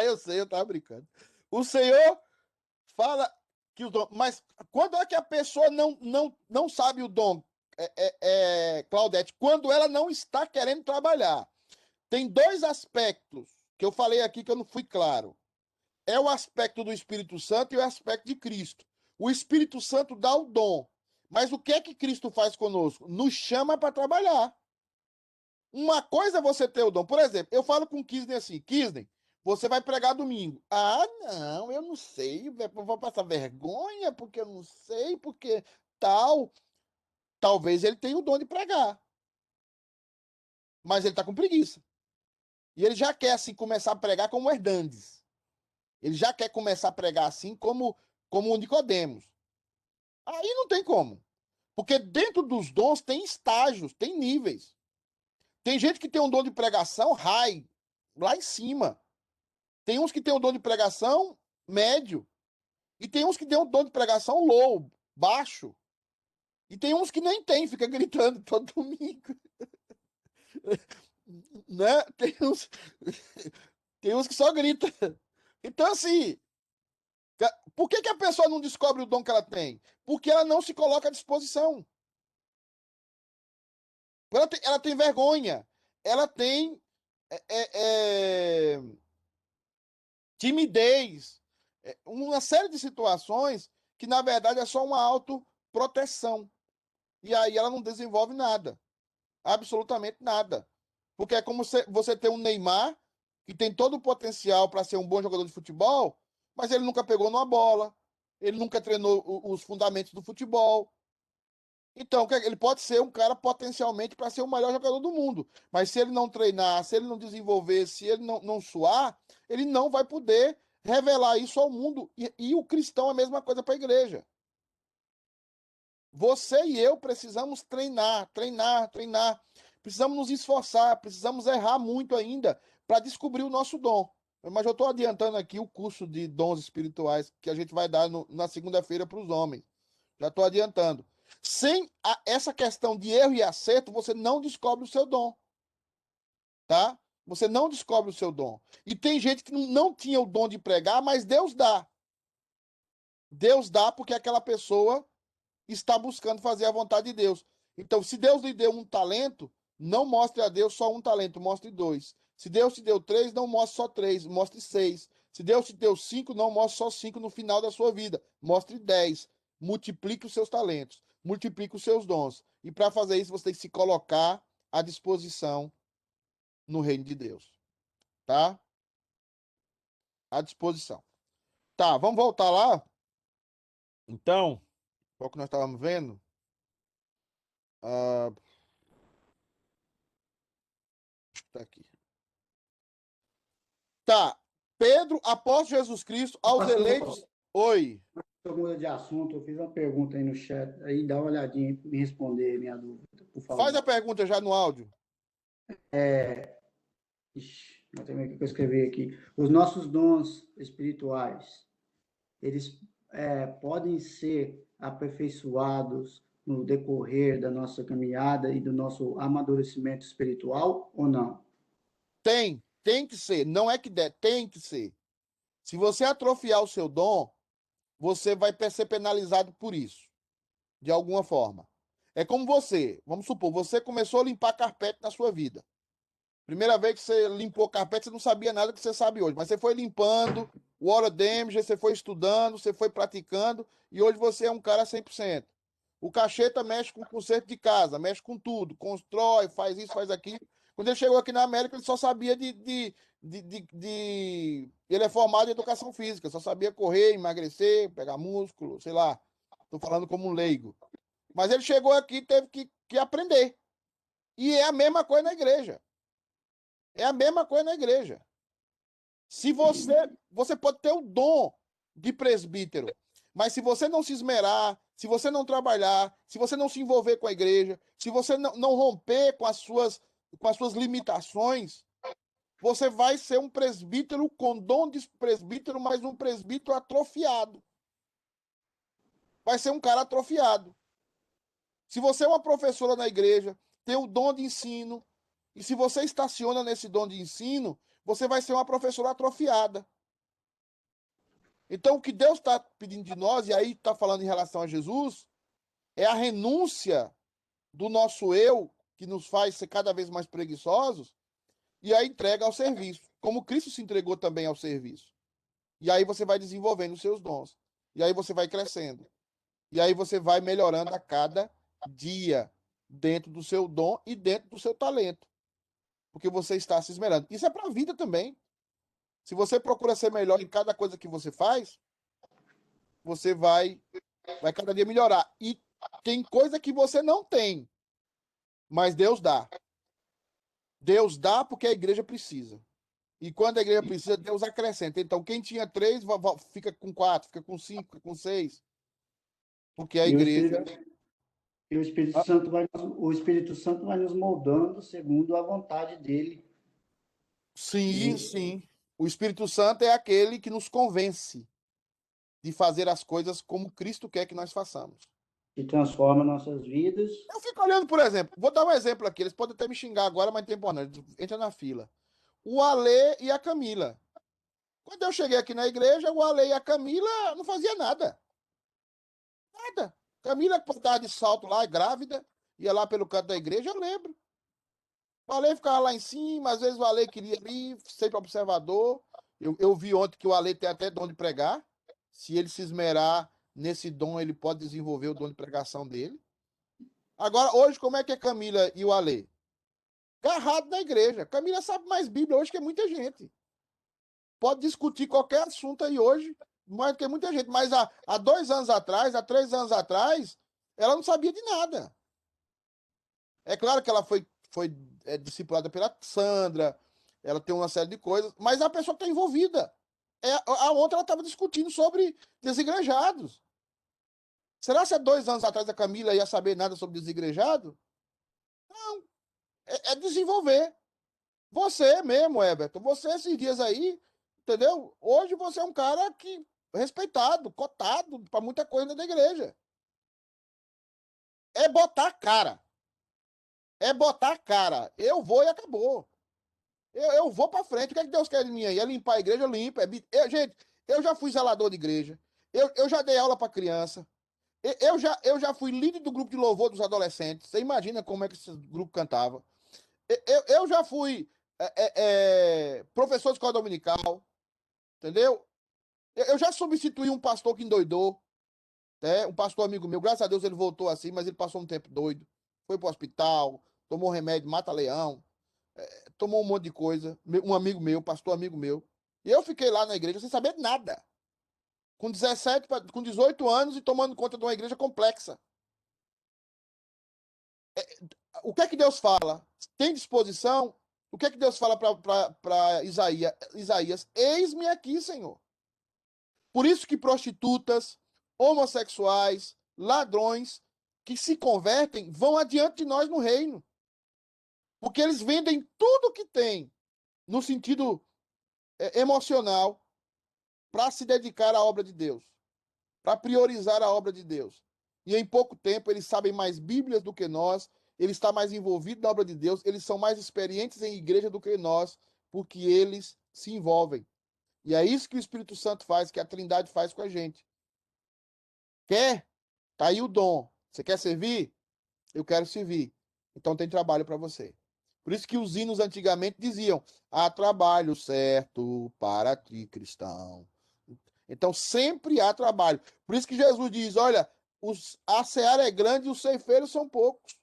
Eu sei, eu tava brincando. O Senhor fala que o dom. Mas quando é que a pessoa não sabe o dom, Claudete? Quando ela não está querendo trabalhar. Tem 2 aspectos que eu falei aqui que eu não fui claro. É o aspecto do Espírito Santo e o aspecto de Cristo. O Espírito Santo dá o dom. Mas o que é que Cristo faz conosco? Nos chama para trabalhar. Uma coisa é você ter o dom. Por exemplo, eu falo com o Kisney assim, Kisney, você vai pregar domingo. Ah, não, eu não sei, eu vou passar vergonha porque eu não sei, porque tal. Talvez ele tenha o dom de pregar. Mas ele está com preguiça. E ele já quer, assim, começar a pregar como Hernandes. Ele já quer começar a pregar assim como o Nicodemos. Aí não tem como. Porque dentro dos dons tem estágios, tem níveis. Tem gente que tem um dom de pregação high, lá em cima. Tem uns que tem um dom de pregação médio. E tem uns que tem um dom de pregação low, baixo. E tem uns que nem tem, fica gritando todo domingo. Né? Tem uns que só grita. Então, assim, por que a pessoa não descobre o dom que ela tem? Porque ela não se coloca à disposição. Ela tem vergonha. Ela tem timidez. Uma série de situações que, na verdade, é só uma autoproteção. E aí ela não desenvolve nada. Absolutamente nada. Porque é como você ter um Neymar, que tem todo o potencial para ser um bom jogador de futebol, mas ele nunca pegou numa bola, ele nunca treinou os fundamentos do futebol. Então, ele pode ser um cara potencialmente para ser o melhor jogador do mundo. Mas se ele não treinar, se ele não desenvolver, se ele não suar, ele não vai poder revelar isso ao mundo. E o cristão é a mesma coisa para a igreja. Você e eu precisamos treinar, treinar, treinar. Precisamos nos esforçar, precisamos errar muito ainda para descobrir o nosso dom. Mas eu estou adiantando aqui o curso de dons espirituais que a gente vai dar na segunda-feira para os homens. Já estou adiantando. Sem essa questão de erro e acerto, você não descobre o seu dom. Tá? Você não descobre o seu dom. E tem gente que não tinha o dom de pregar, mas Deus dá. Deus dá porque aquela pessoa está buscando fazer a vontade de Deus. Então, se Deus lhe deu um talento, não mostre a Deus só um talento, mostre 2. Se Deus te deu 3, não mostre só 3, mostre 6. Se Deus te deu 5, não mostre só 5 no final da sua vida, mostre 10. Multiplique os seus talentos, multiplique os seus dons. E para fazer isso, você tem que se colocar à disposição no reino de Deus. Tá? À disposição. Tá, vamos voltar lá? Então, qual que nós estávamos vendo? Tá aqui. Tá. Pedro, após Jesus Cristo, aos eleitos. Oi. Muda de assunto, eu fiz uma pergunta aí no chat, aí dá uma olhadinha e me responder minha dúvida, por favor. Faz a pergunta já no áudio. Vou ter que eu escrevi aqui. Os nossos dons espirituais, eles podem ser aperfeiçoados no decorrer da nossa caminhada e do nosso amadurecimento espiritual ou não? Tem que ser. Não é que der, tem que ser. Se você atrofiar o seu dom, você vai ser penalizado por isso, de alguma forma. É como você, vamos supor, você começou a limpar carpete na sua vida. Primeira vez que você limpou carpete, você não sabia nada que você sabe hoje, mas você foi limpando, o Hora Damage, você foi estudando, você foi praticando, e hoje você é um cara 100%. O Cacheta mexe com conserto de casa, mexe com tudo, constrói, faz isso, faz aquilo. Quando ele chegou aqui na América, ele só sabia Ele é formado em educação física, só sabia correr, emagrecer, pegar músculo, sei lá. Estou falando como um leigo. Mas ele chegou aqui e teve que aprender. E é a mesma coisa na igreja. É a mesma coisa na igreja. Se você pode ter o dom de presbítero, mas se você não se esmerar, se você não trabalhar, se você não se envolver com a igreja, se você não romper com as suas limitações, você vai ser um presbítero com dom de presbítero, mas um presbítero atrofiado. Vai ser um cara atrofiado. Se você é uma professora na igreja, tem o dom de ensino, e se você estaciona nesse dom de ensino, você vai ser uma professora atrofiada. Então, o que Deus está pedindo de nós, e aí está falando em relação a Jesus, é a renúncia do nosso eu, que nos faz ser cada vez mais preguiçosos, e a entrega ao serviço, como Cristo se entregou também ao serviço. E aí você vai desenvolvendo os seus dons. E aí você vai crescendo. E aí você vai melhorando a cada dia dentro do seu dom e dentro do seu talento. Porque você está se esmerando. Isso é para a vida também. Se você procura ser melhor em cada coisa que você faz, você vai cada dia melhorar. E tem coisa que você não tem, mas Deus dá. Deus dá porque a igreja precisa. E quando a igreja precisa, Deus acrescenta. Então, quem tinha 3, fica com 4, fica com 5, fica com 6. Porque a igreja... E o Espírito Santo vai nos moldando segundo a vontade dele. Sim, sim. O Espírito Santo é aquele que nos convence de fazer as coisas como Cristo quer que nós façamos. Que transforma nossas vidas. Eu fico olhando, por exemplo, vou dar um exemplo aqui, eles podem até me xingar agora, mas não tem importância, entra na fila. O Alê e a Camila. Quando eu cheguei aqui na igreja, o Alê e a Camila não faziam nada. Nada. Camila estava de salto lá, grávida, ia lá pelo canto da igreja, eu lembro. O Alê ficava lá em cima, às vezes o Alê queria ir, sempre observador. Eu vi ontem que o Alê tem até dom de pregar. Se ele se esmerar nesse dom, ele pode desenvolver o dom de pregação dele. Agora, hoje, como é que é Camila e o Alê? Agarrado na igreja. Camila sabe mais Bíblia hoje que muita gente. Pode discutir qualquer assunto aí hoje, mais do que muita gente. Mas há 2 anos atrás, há 3 anos atrás, ela não sabia de nada. É claro que ela foi discipulada pela Sandra, ela tem uma série de coisas, mas a pessoa que está envolvida. A outra ela estava discutindo sobre desigrejados. Será que há 2 anos atrás a Camila ia saber nada sobre desigrejado? Não. É desenvolver. Você mesmo, Everton, você esses dias aí, entendeu? Hoje você é um cara que respeitado, cotado para muita coisa da igreja. É botar a cara. É botar a cara. Eu vou e acabou. Eu vou para frente. O que é que Deus quer de mim aí? É limpar a igreja? Limpa. Gente, eu já fui zelador de igreja. Eu já dei aula para criança. Eu já fui líder do grupo de louvor dos adolescentes. Você imagina como é que esse grupo cantava. Eu já fui professor de escola dominical. Entendeu? Eu já substituí um pastor que endoidou. Um pastor amigo meu. Graças a Deus ele voltou assim, mas ele passou um tempo doido. Foi pro hospital, tomou remédio, mata-leão. Tomou um monte de coisa. Um amigo meu, pastor amigo meu. E eu fiquei lá na igreja sem saber nada. Com 18 anos e tomando conta de uma igreja complexa. O que é que Deus fala? Tem disposição? O que é que Deus fala para Isaías? Isaías, eis-me aqui, Senhor. Por isso que prostitutas, homossexuais, ladrões, que se convertem, vão adiante de nós no reino. Porque eles vendem tudo que tem, no sentido emocional, para se dedicar à obra de Deus, para priorizar a obra de Deus. E em pouco tempo eles sabem mais Bíblias do que nós, eles estão mais envolvidos na obra de Deus, eles são mais experientes em igreja do que nós, porque eles se envolvem. E é isso que o Espírito Santo faz, que a Trindade faz com a gente. Quer? Tá aí o dom. Você quer servir? Eu quero servir. Então tem trabalho para você. Por isso que os hinos antigamente diziam: há trabalho certo para ti, cristão. Então sempre há trabalho. Por isso que Jesus diz: olha, a seara é grande e os ceifeiros são poucos.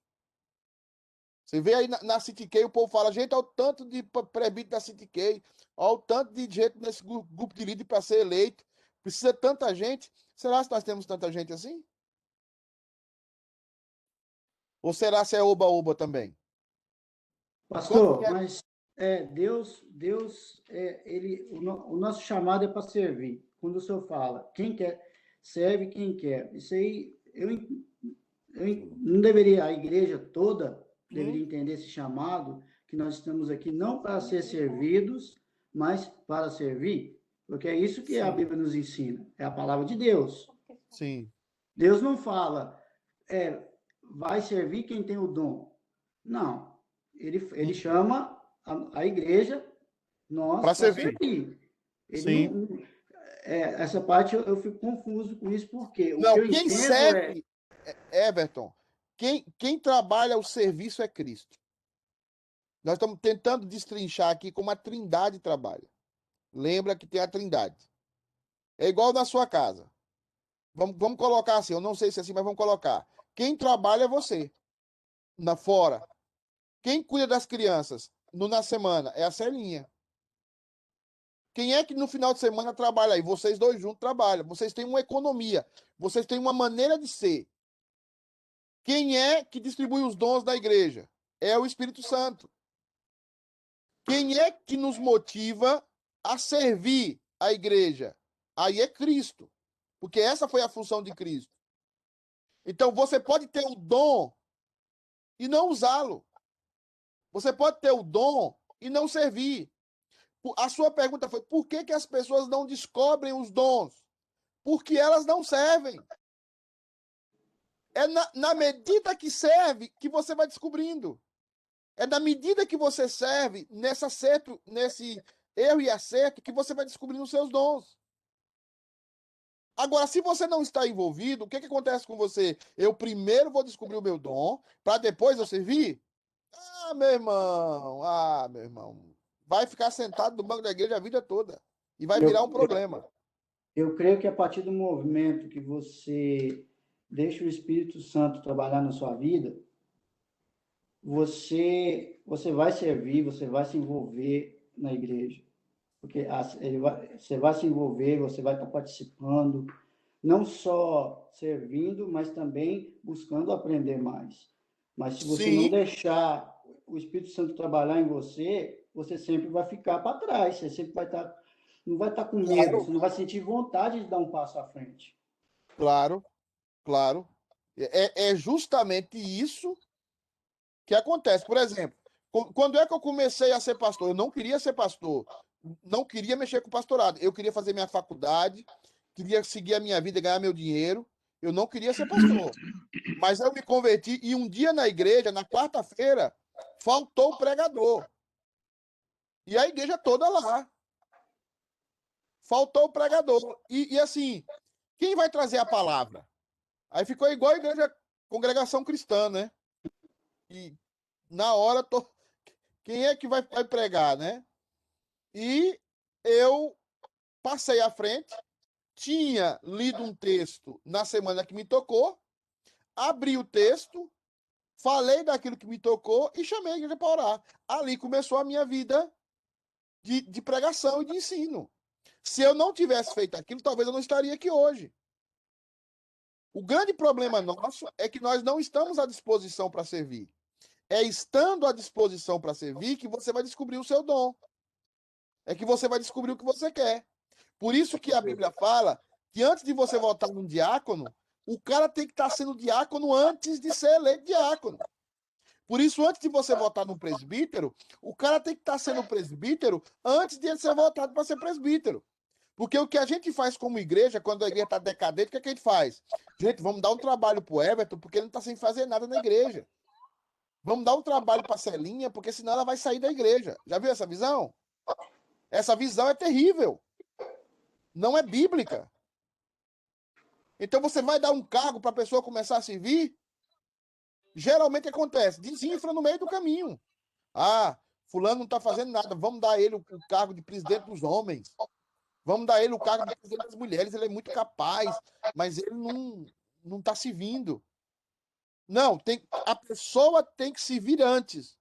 Você vê aí na City Key, o povo fala: gente, olha o tanto de prebito da City Key, olha o tanto de gente nesse grupo de líder para ser eleito. Precisa tanta gente. Será que nós temos tanta gente assim? Ou será que é oba-oba também? Pastor, mas Deus, o nosso chamado é para servir. Quando o senhor fala, quem quer, serve quem quer. Isso aí, eu não deveria, a igreja toda deveria entender esse chamado, que nós estamos aqui não para ser servidos, mas para servir, porque é isso que a Bíblia nos ensina, é a palavra de Deus. Sim. Deus não fala, vai servir quem tem o dom. Não. Ele chama a igreja, nós, para servir. Sim. Essa parte eu fico confuso com isso, porque o que eu quem entendo serve, Everton, quem trabalha o serviço é Cristo. Nós estamos tentando destrinchar aqui como a Trindade trabalha. Lembra que tem a Trindade. É igual na sua casa. Vamos colocar assim, eu não sei se é assim, mas vamos colocar. Quem trabalha é você, fora. Quem cuida das crianças na semana é a Celinha. Quem é que no final de semana trabalha aí? Vocês dois juntos trabalham. Vocês têm uma economia. Vocês têm uma maneira de ser. Quem é que distribui os dons da igreja? É o Espírito Santo. Quem é que nos motiva a servir a igreja? Aí é Cristo. Porque essa foi a função de Cristo. Então você pode ter o dom e não usá-lo. Você pode ter o dom e não servir. A sua pergunta foi: por que as pessoas não descobrem os dons? Porque elas não servem. É na medida que serve que você vai descobrindo. É na medida que você serve, nesse erro e acerto, que você vai descobrindo os seus dons. Agora, se você não está envolvido, o que acontece com você? Eu primeiro vou descobrir o meu dom, para depois eu servir? Meu irmão. Vai ficar sentado no banco da igreja a vida toda. E vai virar um problema. Eu creio que a partir do movimento que você deixa o Espírito Santo trabalhar na sua vida, você vai servir, você vai se envolver na igreja. Porque você vai se envolver, você vai estar participando, não só servindo, mas também buscando aprender mais. Mas se você não deixar o Espírito Santo trabalhar em você, você sempre vai ficar para trás, você sempre vai estar, não vai estar com medo, você não vai sentir vontade de dar um passo à frente. Claro, claro. É justamente isso que acontece. Por exemplo, quando é que eu comecei a ser pastor? Eu não queria ser pastor, não queria mexer com pastorado. Eu queria fazer minha faculdade, queria seguir a minha vida, ganhar meu dinheiro. Eu não queria ser pastor. Mas eu me converti e um dia na igreja, na quarta-feira, faltou o pregador. E a igreja toda lá. Faltou o pregador. E assim, quem vai trazer a palavra? Aí ficou igual a igreja, congregação cristã, né? E na hora, quem é que vai pregar, né? E eu passei à frente, tinha lido um texto na semana que me tocou, abri o texto, falei daquilo que me tocou e chamei a igreja para orar. Ali começou a minha vida de pregação e de ensino. Se eu não tivesse feito aquilo, talvez eu não estaria aqui hoje. O grande problema nosso é que nós não estamos à disposição para servir. É estando à disposição para servir que você vai descobrir o seu dom. É que você vai descobrir o que você quer. Por isso que a Bíblia fala que antes de você votar num diácono, o cara tem que estar sendo diácono antes de ser eleito diácono. Por isso, antes de você votar num presbítero, o cara tem que estar sendo presbítero antes de ele ser votado para ser presbítero. Porque o que a gente faz como igreja, quando a igreja está decadente, o que, é que a gente faz? Gente, vamos dar um trabalho para o Everton, porque ele não está sem fazer nada na igreja. Vamos dar um trabalho para a Celinha, porque senão ela vai sair da igreja. Já viu essa visão? Essa visão é terrível. Não é bíblica. Então você vai dar um cargo para a pessoa começar a servir? Geralmente acontece, desinfla no meio do caminho. Ah, fulano não está fazendo nada, vamos dar ele o cargo de presidente dos homens. Vamos dar ele o cargo de presidente das mulheres, ele é muito capaz, mas ele não está se vindo. Não, a pessoa tem que se vir antes.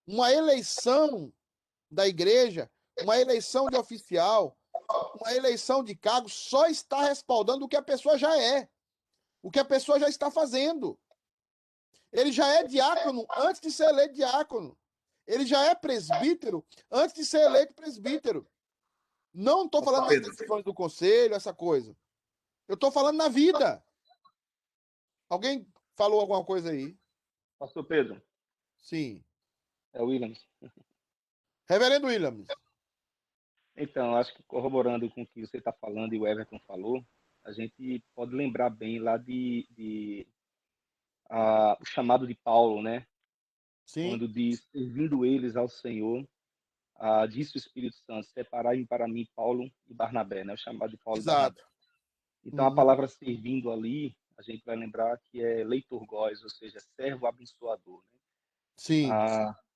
Uma eleição da igreja, uma eleição de oficial, uma eleição de cargo só está respaldando o que a pessoa já é, o que a pessoa já está fazendo. Ele já é diácono antes de ser eleito diácono. Ele já é presbítero antes de ser eleito presbítero. Não estou falando das decisões do conselho, essa coisa. Eu estou falando na vida. Alguém falou alguma coisa aí? Pastor Pedro. Sim. É o Williams. Reverendo Williams. Então, acho que corroborando com o que você está falando e o Everton falou, a gente pode lembrar bem lá o chamado de Paulo, né? Sim. Quando diz, servindo eles ao Senhor, disse o Espírito Santo, separai para mim Paulo e Barnabé, né? O chamado de Paulo Exato. e Barnabé. Então, a palavra servindo ali, a gente vai lembrar que é leiturgós, ou seja, servo abençoador, né? Sim.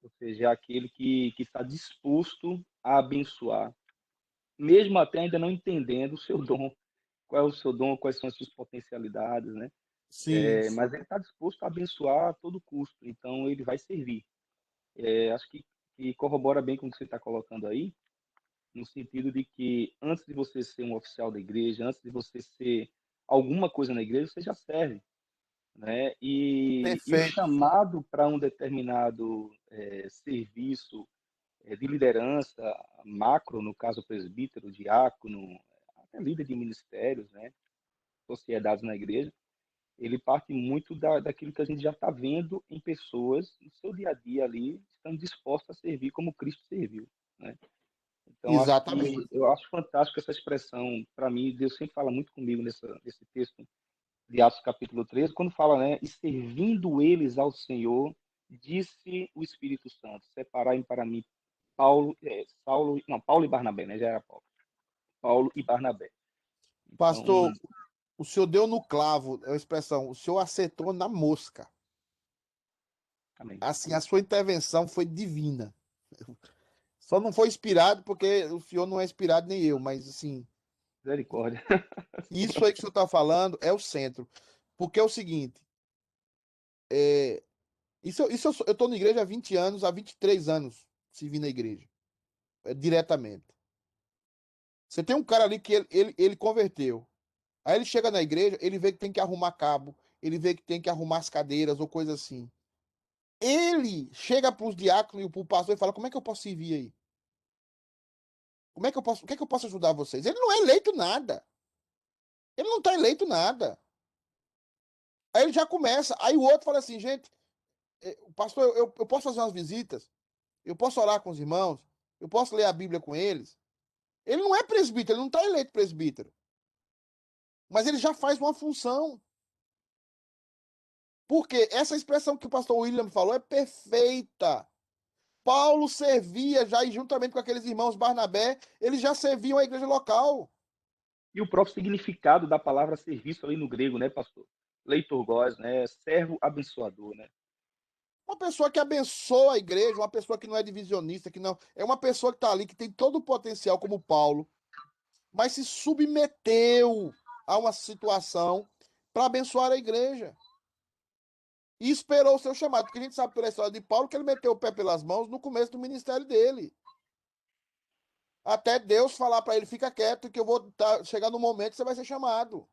Ou seja, é aquele que está disposto a abençoar, mesmo até ainda não entendendo o seu dom, qual é o seu dom, quais são as suas potencialidades, né? Sim. Mas ele está disposto a abençoar a todo custo, então ele vai servir. Acho que corrobora bem com o que você está colocando aí, no sentido de que antes de você ser um oficial da igreja, antes de você ser alguma coisa na igreja, você já serve, né? E o chamado para um determinado serviço de liderança macro, no caso presbítero, diácono, até líder de ministérios, né? Sociedades na igreja, ele parte muito daquilo que a gente já está vendo em pessoas no seu dia a dia ali, estando dispostas a servir como Cristo serviu, né? Então, exatamente. Eu acho fantástico essa expressão. Para mim, Deus sempre fala muito comigo nesse texto de Atos capítulo 13, quando fala, né, e servindo eles ao Senhor, disse o Espírito Santo, separai para mim Paulo e Barnabé, né, já era Paulo e Barnabé. Então, pastor, o senhor deu no clavo, é a expressão, o senhor acertou na mosca. Amém. Assim, a sua intervenção foi divina. Só não foi inspirado porque o senhor não é inspirado nem eu, mas assim... Misericórdia. Isso aí que o senhor está falando é o centro. Porque é o seguinte, Eu tô na igreja há 20 anos, há 23 anos, se vir na igreja, diretamente. Você tem um cara ali que ele converteu. Aí ele chega na igreja, ele vê que tem que arrumar cabo, ele vê que tem que arrumar as cadeiras ou coisa assim. Ele chega para os diáconos e para o pastor e fala: como é que eu posso servir aí? Como é que eu posso, o que é que eu posso ajudar vocês? Ele não é eleito nada. Ele não está eleito nada. Aí ele já começa. Aí o outro fala assim: gente, pastor, eu posso fazer umas visitas? Eu posso orar com os irmãos? Eu posso ler a Bíblia com eles? Ele não é presbítero, ele não está eleito presbítero. Mas ele já faz uma função. Porque essa expressão que o pastor William falou é perfeita. Paulo servia já, e juntamente com aqueles irmãos Barnabé, eles já serviam a igreja local. E o próprio significado da palavra serviço ali no grego, né, pastor? Leitorgós, né? Servo abençoador, né? Uma pessoa que abençoa a igreja, uma pessoa que não é divisionista, que não. É uma pessoa que está ali, que tem todo o potencial, como Paulo, mas se submeteu a uma situação para abençoar a igreja. E esperou o seu chamado, porque a gente sabe pela história de Paulo que ele meteu o pé pelas mãos no começo do ministério dele. Até Deus falar para ele: fica quieto, que eu vou chegar no momento que você vai ser chamado.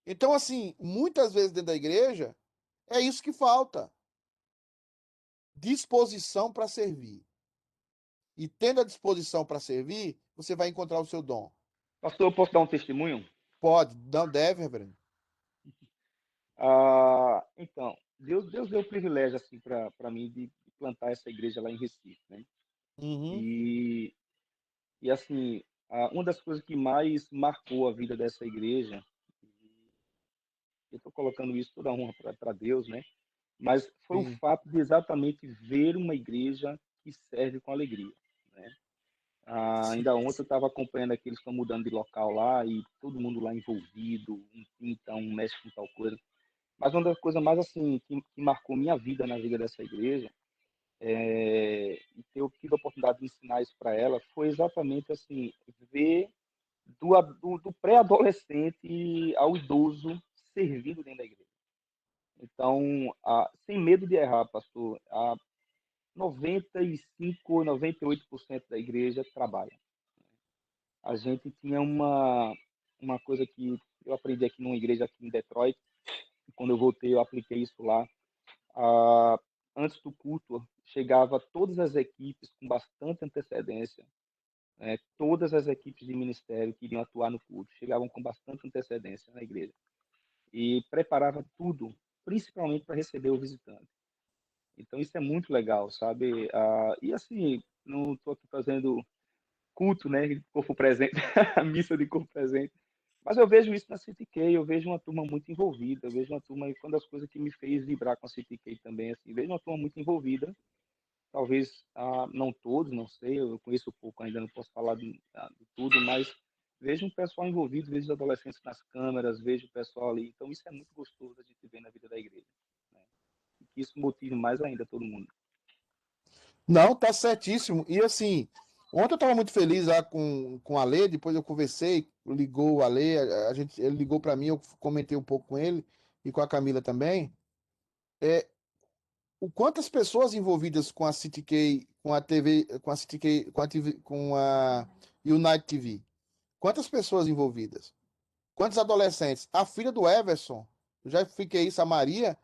Então, assim, muitas vezes dentro da igreja, é isso que falta. Disposição para servir. E tendo a disposição para servir, você vai encontrar o seu dom. Pastor, eu posso dar um testemunho? Pode, não deve, reverendo. Então, Deus deu o privilégio assim para mim de plantar essa igreja lá em Recife, né? Uhum. E assim, uma das coisas que mais marcou a vida dessa igreja, eu estou colocando isso toda a honra para Deus, né? Mas foi o fato de exatamente ver uma igreja que serve com alegria, né? Ainda ontem eu estava acompanhando aqueles que estão mudando de local lá e todo mundo lá envolvido, um pinta, um mexe com tal coisa. Mas uma das coisas mais assim que marcou minha vida na vida dessa igreja e ter tido a oportunidade de ensinar isso para ela foi exatamente assim ver do pré-adolescente ao idoso servindo dentro da igreja. Então, sem medo de errar, pastor, 95, 98% da igreja trabalha. A gente tinha uma coisa que eu aprendi aqui numa igreja aqui em Detroit, e quando eu voltei eu apliquei isso lá. Antes do culto, chegava todas as equipes com bastante antecedência, todas as equipes de ministério que iriam atuar no culto, chegavam com bastante antecedência na igreja e preparava tudo, principalmente para receber o visitante. Então isso é muito legal, sabe? E assim, não estou aqui fazendo culto, né, de corpo presente, a missa de corpo presente, mas eu vejo isso na CTK, eu vejo uma turma muito envolvida, eu vejo uma turma, e uma das coisas que me fez vibrar com a CTK também, assim, vejo uma turma muito envolvida, talvez não todos, não sei, eu conheço pouco ainda, não posso falar de tudo, mas vejo um pessoal envolvido, vejo os adolescentes nas câmeras, vejo o pessoal ali, então isso é muito gostoso a gente ver na vida da igreja, né? E que isso motive mais ainda todo mundo. Não, tá certíssimo. E assim, ontem eu estava muito feliz lá com a Lê, depois eu conversei, ligou o Ale, ele ligou para mim, eu comentei um pouco com ele e com a Camila também. O quantas pessoas envolvidas com a CityK, com a TV, com a CityK, com a TV, com a Unite TV. Quantas pessoas envolvidas? Quantos adolescentes? A filha do Everson, eu já fiquei isso, a Maria,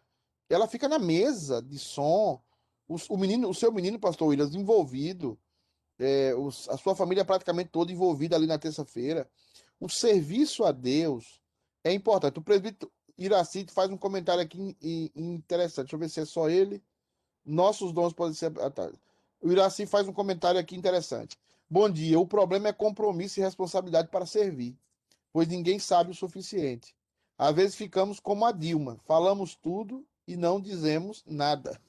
ela fica na mesa de som. O seu menino, pastor Williams, envolvido. A sua família praticamente toda envolvida ali na terça-feira. O serviço a Deus é importante. O presbítero Iraci faz um comentário aqui interessante. Deixa eu ver se é só ele. Nossos dons podem ser. O Iraci faz um comentário aqui interessante. Bom dia. O problema é compromisso e responsabilidade para servir, pois ninguém sabe o suficiente. Às vezes ficamos como a Dilma, falamos tudo e não dizemos nada.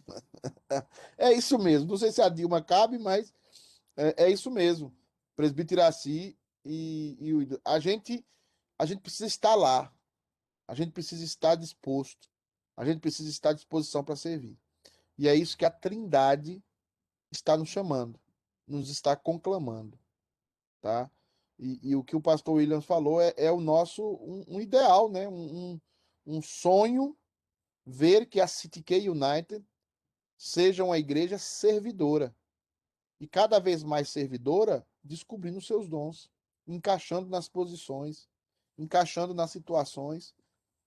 É isso mesmo. Não sei se a Dilma cabe, mas é isso mesmo. Presbítero Iraci a gente precisa estar lá. A gente precisa estar disposto. A gente precisa estar à disposição para servir. E é isso que a Trindade está nos chamando, nos está conclamando, tá? E o que o pastor Williams falou é o nosso um ideal, né? Um sonho ver que a City K United seja uma igreja servidora. E cada vez mais servidora, descobrindo seus dons, encaixando nas posições, encaixando nas situações.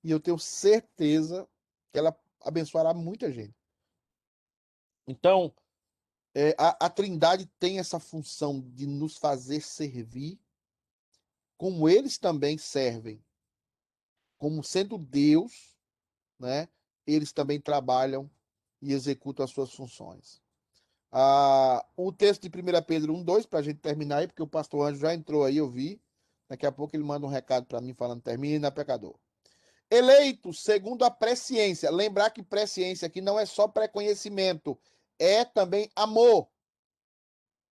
E eu tenho certeza que ela abençoará muita gente. Então, a Trindade tem essa função de nos fazer servir, como eles também servem. Como sendo Deus, né? Eles também trabalham e executam as suas funções. O texto de 1 Pedro 1:2, para a gente terminar aí, porque o pastor Anjo já entrou aí, eu vi. Daqui a pouco ele manda um recado para mim falando: termina, pecador. Eleito segundo a presciência. Lembrar que presciência aqui não é só pré-conhecimento, é também amor.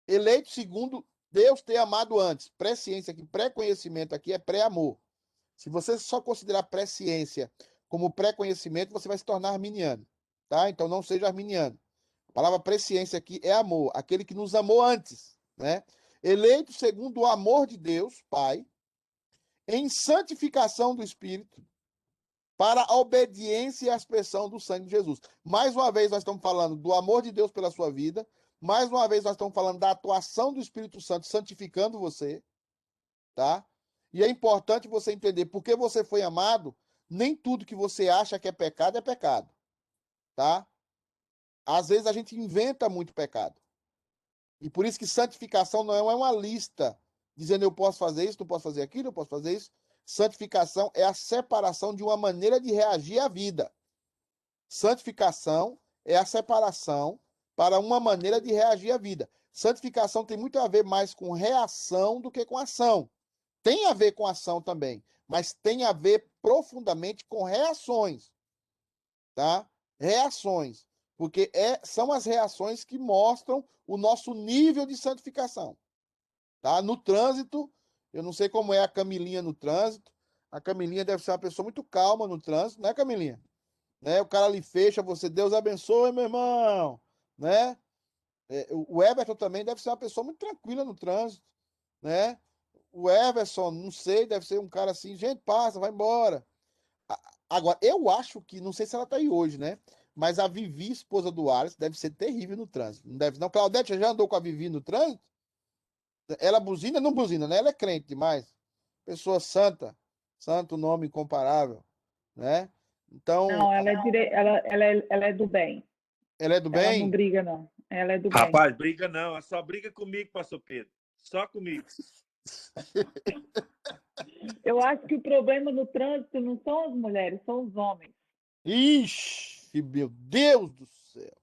Eleito segundo Deus ter amado antes. Presciência aqui, pré-conhecimento aqui é pré-amor. Se você só considerar presciência como pré-conhecimento, você vai se tornar arminiano, tá? Então não seja arminiano. A palavra presciência aqui é amor, aquele que nos amou antes, né? Eleito segundo o amor de Deus, Pai, em santificação do Espírito, para a obediência e a expressão do sangue de Jesus. Mais uma vez nós estamos falando do amor de Deus pela sua vida, mais uma vez nós estamos falando da atuação do Espírito Santo santificando você, tá? E é importante você entender, porque você foi amado, nem tudo que você acha que é pecado, tá? Às vezes a gente inventa muito pecado. E por isso que santificação não é uma lista dizendo eu posso fazer isso, não posso fazer aquilo, eu posso fazer isso. Santificação é a separação de uma maneira de reagir à vida. Santificação é a separação para uma maneira de reagir à vida. Santificação tem muito a ver mais com reação do que com ação. Tem a ver com ação também, mas tem a ver profundamente com reações, tá? Reações, porque são as reações que mostram o nosso nível de santificação, tá? No trânsito, eu não sei como é a Camilinha no trânsito. A Camilinha deve ser uma pessoa muito calma no trânsito, né, Camilinha? Né? O cara lhe fecha, você, Deus abençoe, meu irmão, né? O Everton também deve ser uma pessoa muito tranquila no trânsito, né? O Everson, não sei, deve ser um cara assim, gente, passa, vai embora. Agora, eu acho que, não sei se ela tá aí hoje, né? Mas a Vivi, esposa do Alisson, deve ser terrível no trânsito. Não deve, não. Claudete já andou com a Vivi no trânsito? Ela buzina? Não buzina, né? Ela é crente demais. Pessoa santa, santo nome incomparável, né? Então, Não, ela é do bem. ela é do Ela não bem? briga, não. Ela é do bem. Rapaz, briga não, ela só briga comigo, pastor Pedro. Só comigo. Eu acho que o problema no trânsito não são as mulheres, são os homens. Ixi, meu Deus do céu,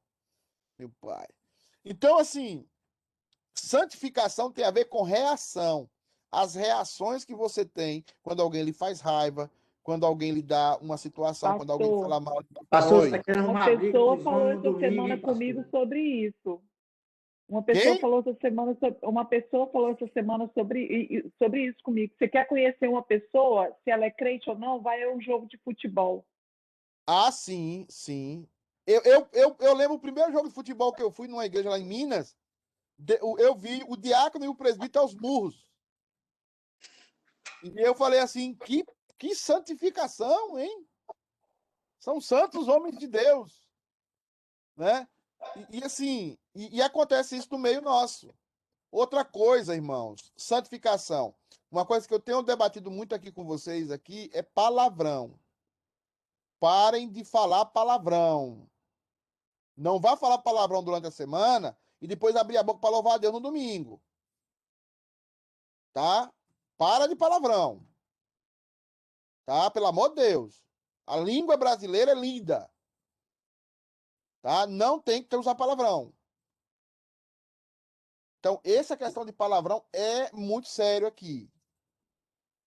meu pai. Então, assim, santificação tem a ver com reação. As reações que você tem quando alguém lhe faz raiva, quando alguém lhe dá uma situação, quando alguém fala mal. Pastor, Oi. você tá querendo Uma arrumar briga com pessoa os falou homens no essa domingo, semana hein, pastor? comigo sobre isso. Uma pessoa falou essa semana sobre isso comigo. Você quer conhecer uma pessoa, se ela é crente ou não, vai a um jogo de futebol. Ah, sim, sim. Eu lembro o primeiro jogo de futebol que eu fui numa igreja lá em Minas, eu vi o diácono e o presbítero aos murros. E eu falei assim, que santificação, hein? São santos homens de Deus, né? Assim, acontece isso no meio nosso. Outra coisa, irmãos, santificação. Uma coisa que eu tenho debatido muito aqui com vocês aqui é palavrão. Parem de falar palavrão. Não vá falar palavrão durante a semana e depois abrir a boca para louvar a Deus no domingo. Tá? Para de palavrão. Tá? Pelo amor de Deus. A língua brasileira é linda. Tá? Não tem que usar palavrão. Então, essa questão de palavrão é muito sério aqui.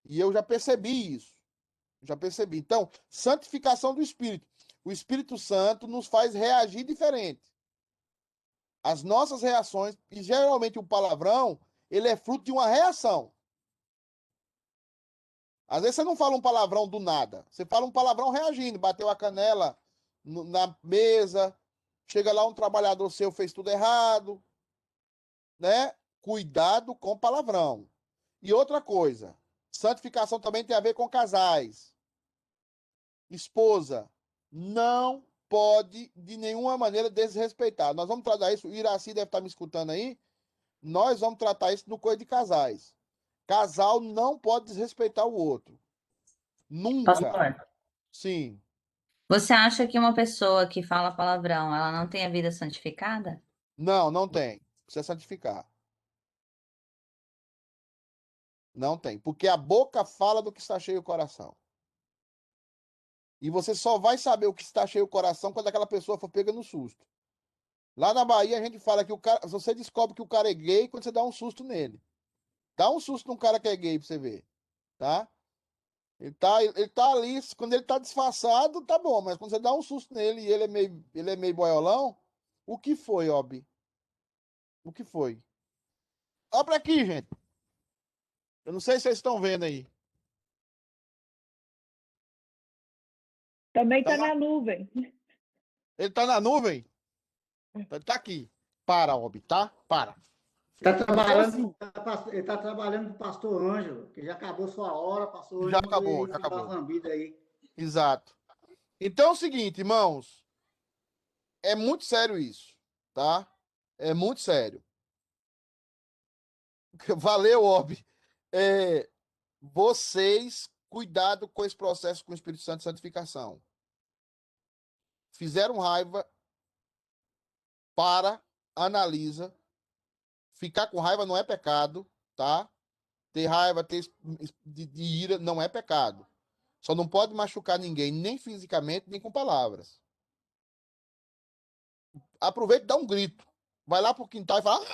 E eu já percebi isso. Já percebi. Então, santificação do Espírito. O Espírito Santo nos faz reagir diferente. As nossas reações, e geralmente o palavrão, ele é fruto de uma reação. Às vezes você não fala um palavrão do nada. Você fala um palavrão reagindo. Bateu a canela na mesa. Chega lá um trabalhador seu, fez tudo errado. Né? Cuidado com palavrão. E outra coisa. Santificação também tem a ver com casais. Esposa. não pode de nenhuma maneira desrespeitar. Nós vamos tratar isso, o Iraci deve estar me escutando aí, nós vamos tratar isso no coisa de casais. Casal não pode desrespeitar o outro. Nunca. Pastor, Sim. você acha que uma pessoa que fala palavrão, ela não tem a vida santificada? Não, não tem. Precisa santificar. Não tem. Porque a boca fala do que está cheio o coração. E você só vai saber o que está cheio o coração quando aquela pessoa for pega no susto. Lá na Bahia a gente fala que o cara, você descobre que o cara é gay quando você dá um susto nele. Dá um susto num cara que é gay pra você ver, tá? Ele tá ali, quando ele tá disfarçado, tá bom, mas quando você dá um susto nele e ele é meio boiolão, o que foi, Obi? O que foi? Olha pra aqui, gente. Eu não sei se vocês estão vendo aí. Também Tá está na nuvem. Ele tá na nuvem? Tá aqui. Para, Obi, tá? Para. Ele tá trabalhando com o pastor Ângelo, que já acabou sua hora, pastor Ângelo. Já acabou, já acabou. Exato. Então é o seguinte, irmãos. É muito sério isso, tá? É muito sério. Valeu, Obi. Vocês, cuidado com esse processo com o Espírito Santo de santificação. Fizeram raiva, analisa. Ficar com raiva não é pecado, tá? Ter raiva, de ira não é pecado. Só não pode machucar ninguém, nem fisicamente, nem com palavras. Aproveita e dá um grito. Vai lá pro quintal e fala...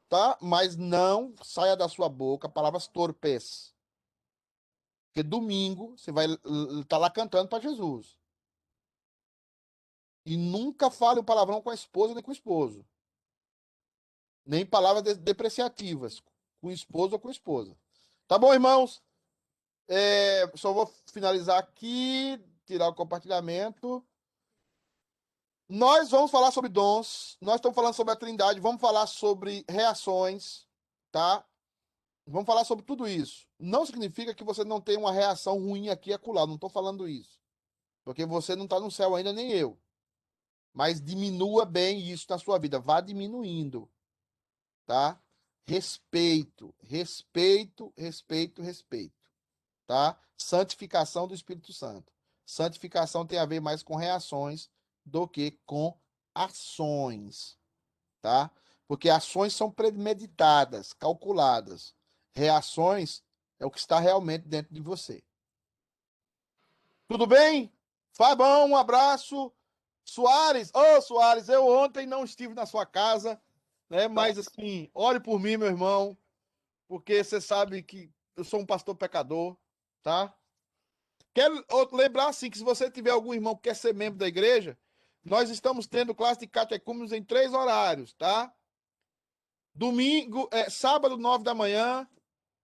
Tá? Mas não saia da sua boca palavras torpes. Porque domingo você vai estar lá cantando para Jesus. E nunca fale um palavrão com a esposa nem com o esposo. Nem palavras depreciativas com o esposo ou com a esposa. Tá bom, irmãos? Só vou finalizar aqui, tirar o compartilhamento. Nós vamos falar sobre dons, nós estamos falando sobre a Trindade, vamos falar sobre reações, tá? Vamos falar sobre tudo isso. Não significa que você não tem uma reação ruim aqui e acolá, não estou falando isso. Porque você não está no céu ainda, nem eu. Mas diminua bem isso na sua vida, vá diminuindo, tá? Respeito, respeito, respeito, respeito, tá? Santificação do Espírito Santo. Santificação tem a ver mais com reações do que com ações, tá? Porque ações são premeditadas, calculadas. Reações é o que está realmente dentro de você. Tudo bem? Fabão, um abraço. Soares, Soares, eu ontem não estive na sua casa, né? Mas assim, ore por mim, meu irmão, porque você sabe que eu sou um pastor pecador, tá? Quero lembrar assim que se você tiver algum irmão que quer ser membro da igreja, nós estamos tendo classe de catecúmenos em 3 horários, tá? Sábado, 9 da manhã,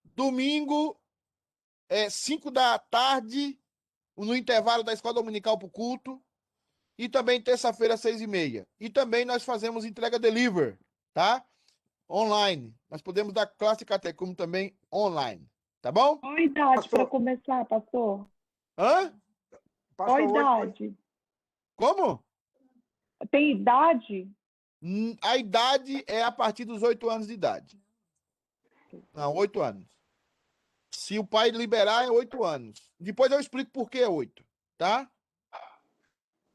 domingo, 5 da tarde, no intervalo da escola dominical para o culto, e também terça-feira, 6h30. E também nós fazemos entrega deliver, tá? Online. Nós podemos dar classe de catecúmeno também online, tá bom? Qual a idade para começar, pastor? Hã? Qual a idade? Como? Tem idade? A idade é a partir dos 8 anos de idade. Não, 8 anos. Se o pai liberar, é 8 anos. Depois eu explico por que é 8, tá?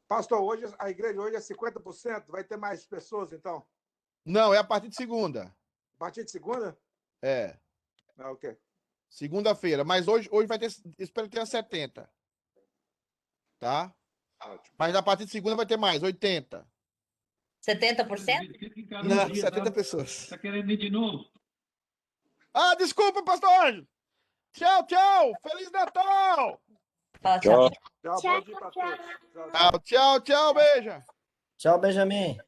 Pastor, hoje a igreja hoje é 50%? Vai ter mais pessoas, então? Não, é a partir de segunda. A partir de segunda? É. Ah, ok. Segunda-feira. Mas hoje vai ter, espero que tenha 70. Tá? Ótimo. Mas a partir de segunda vai ter mais, 80. 70%? Não, 70 pessoas. Tá querendo ir de novo? Ah, desculpa, pastor Ângelo. Tchau, tchau. Feliz Natal. Fala tchau. Tchau, bom dia pra todos. Tchau, tchau, beija. Tchau, Benjamin.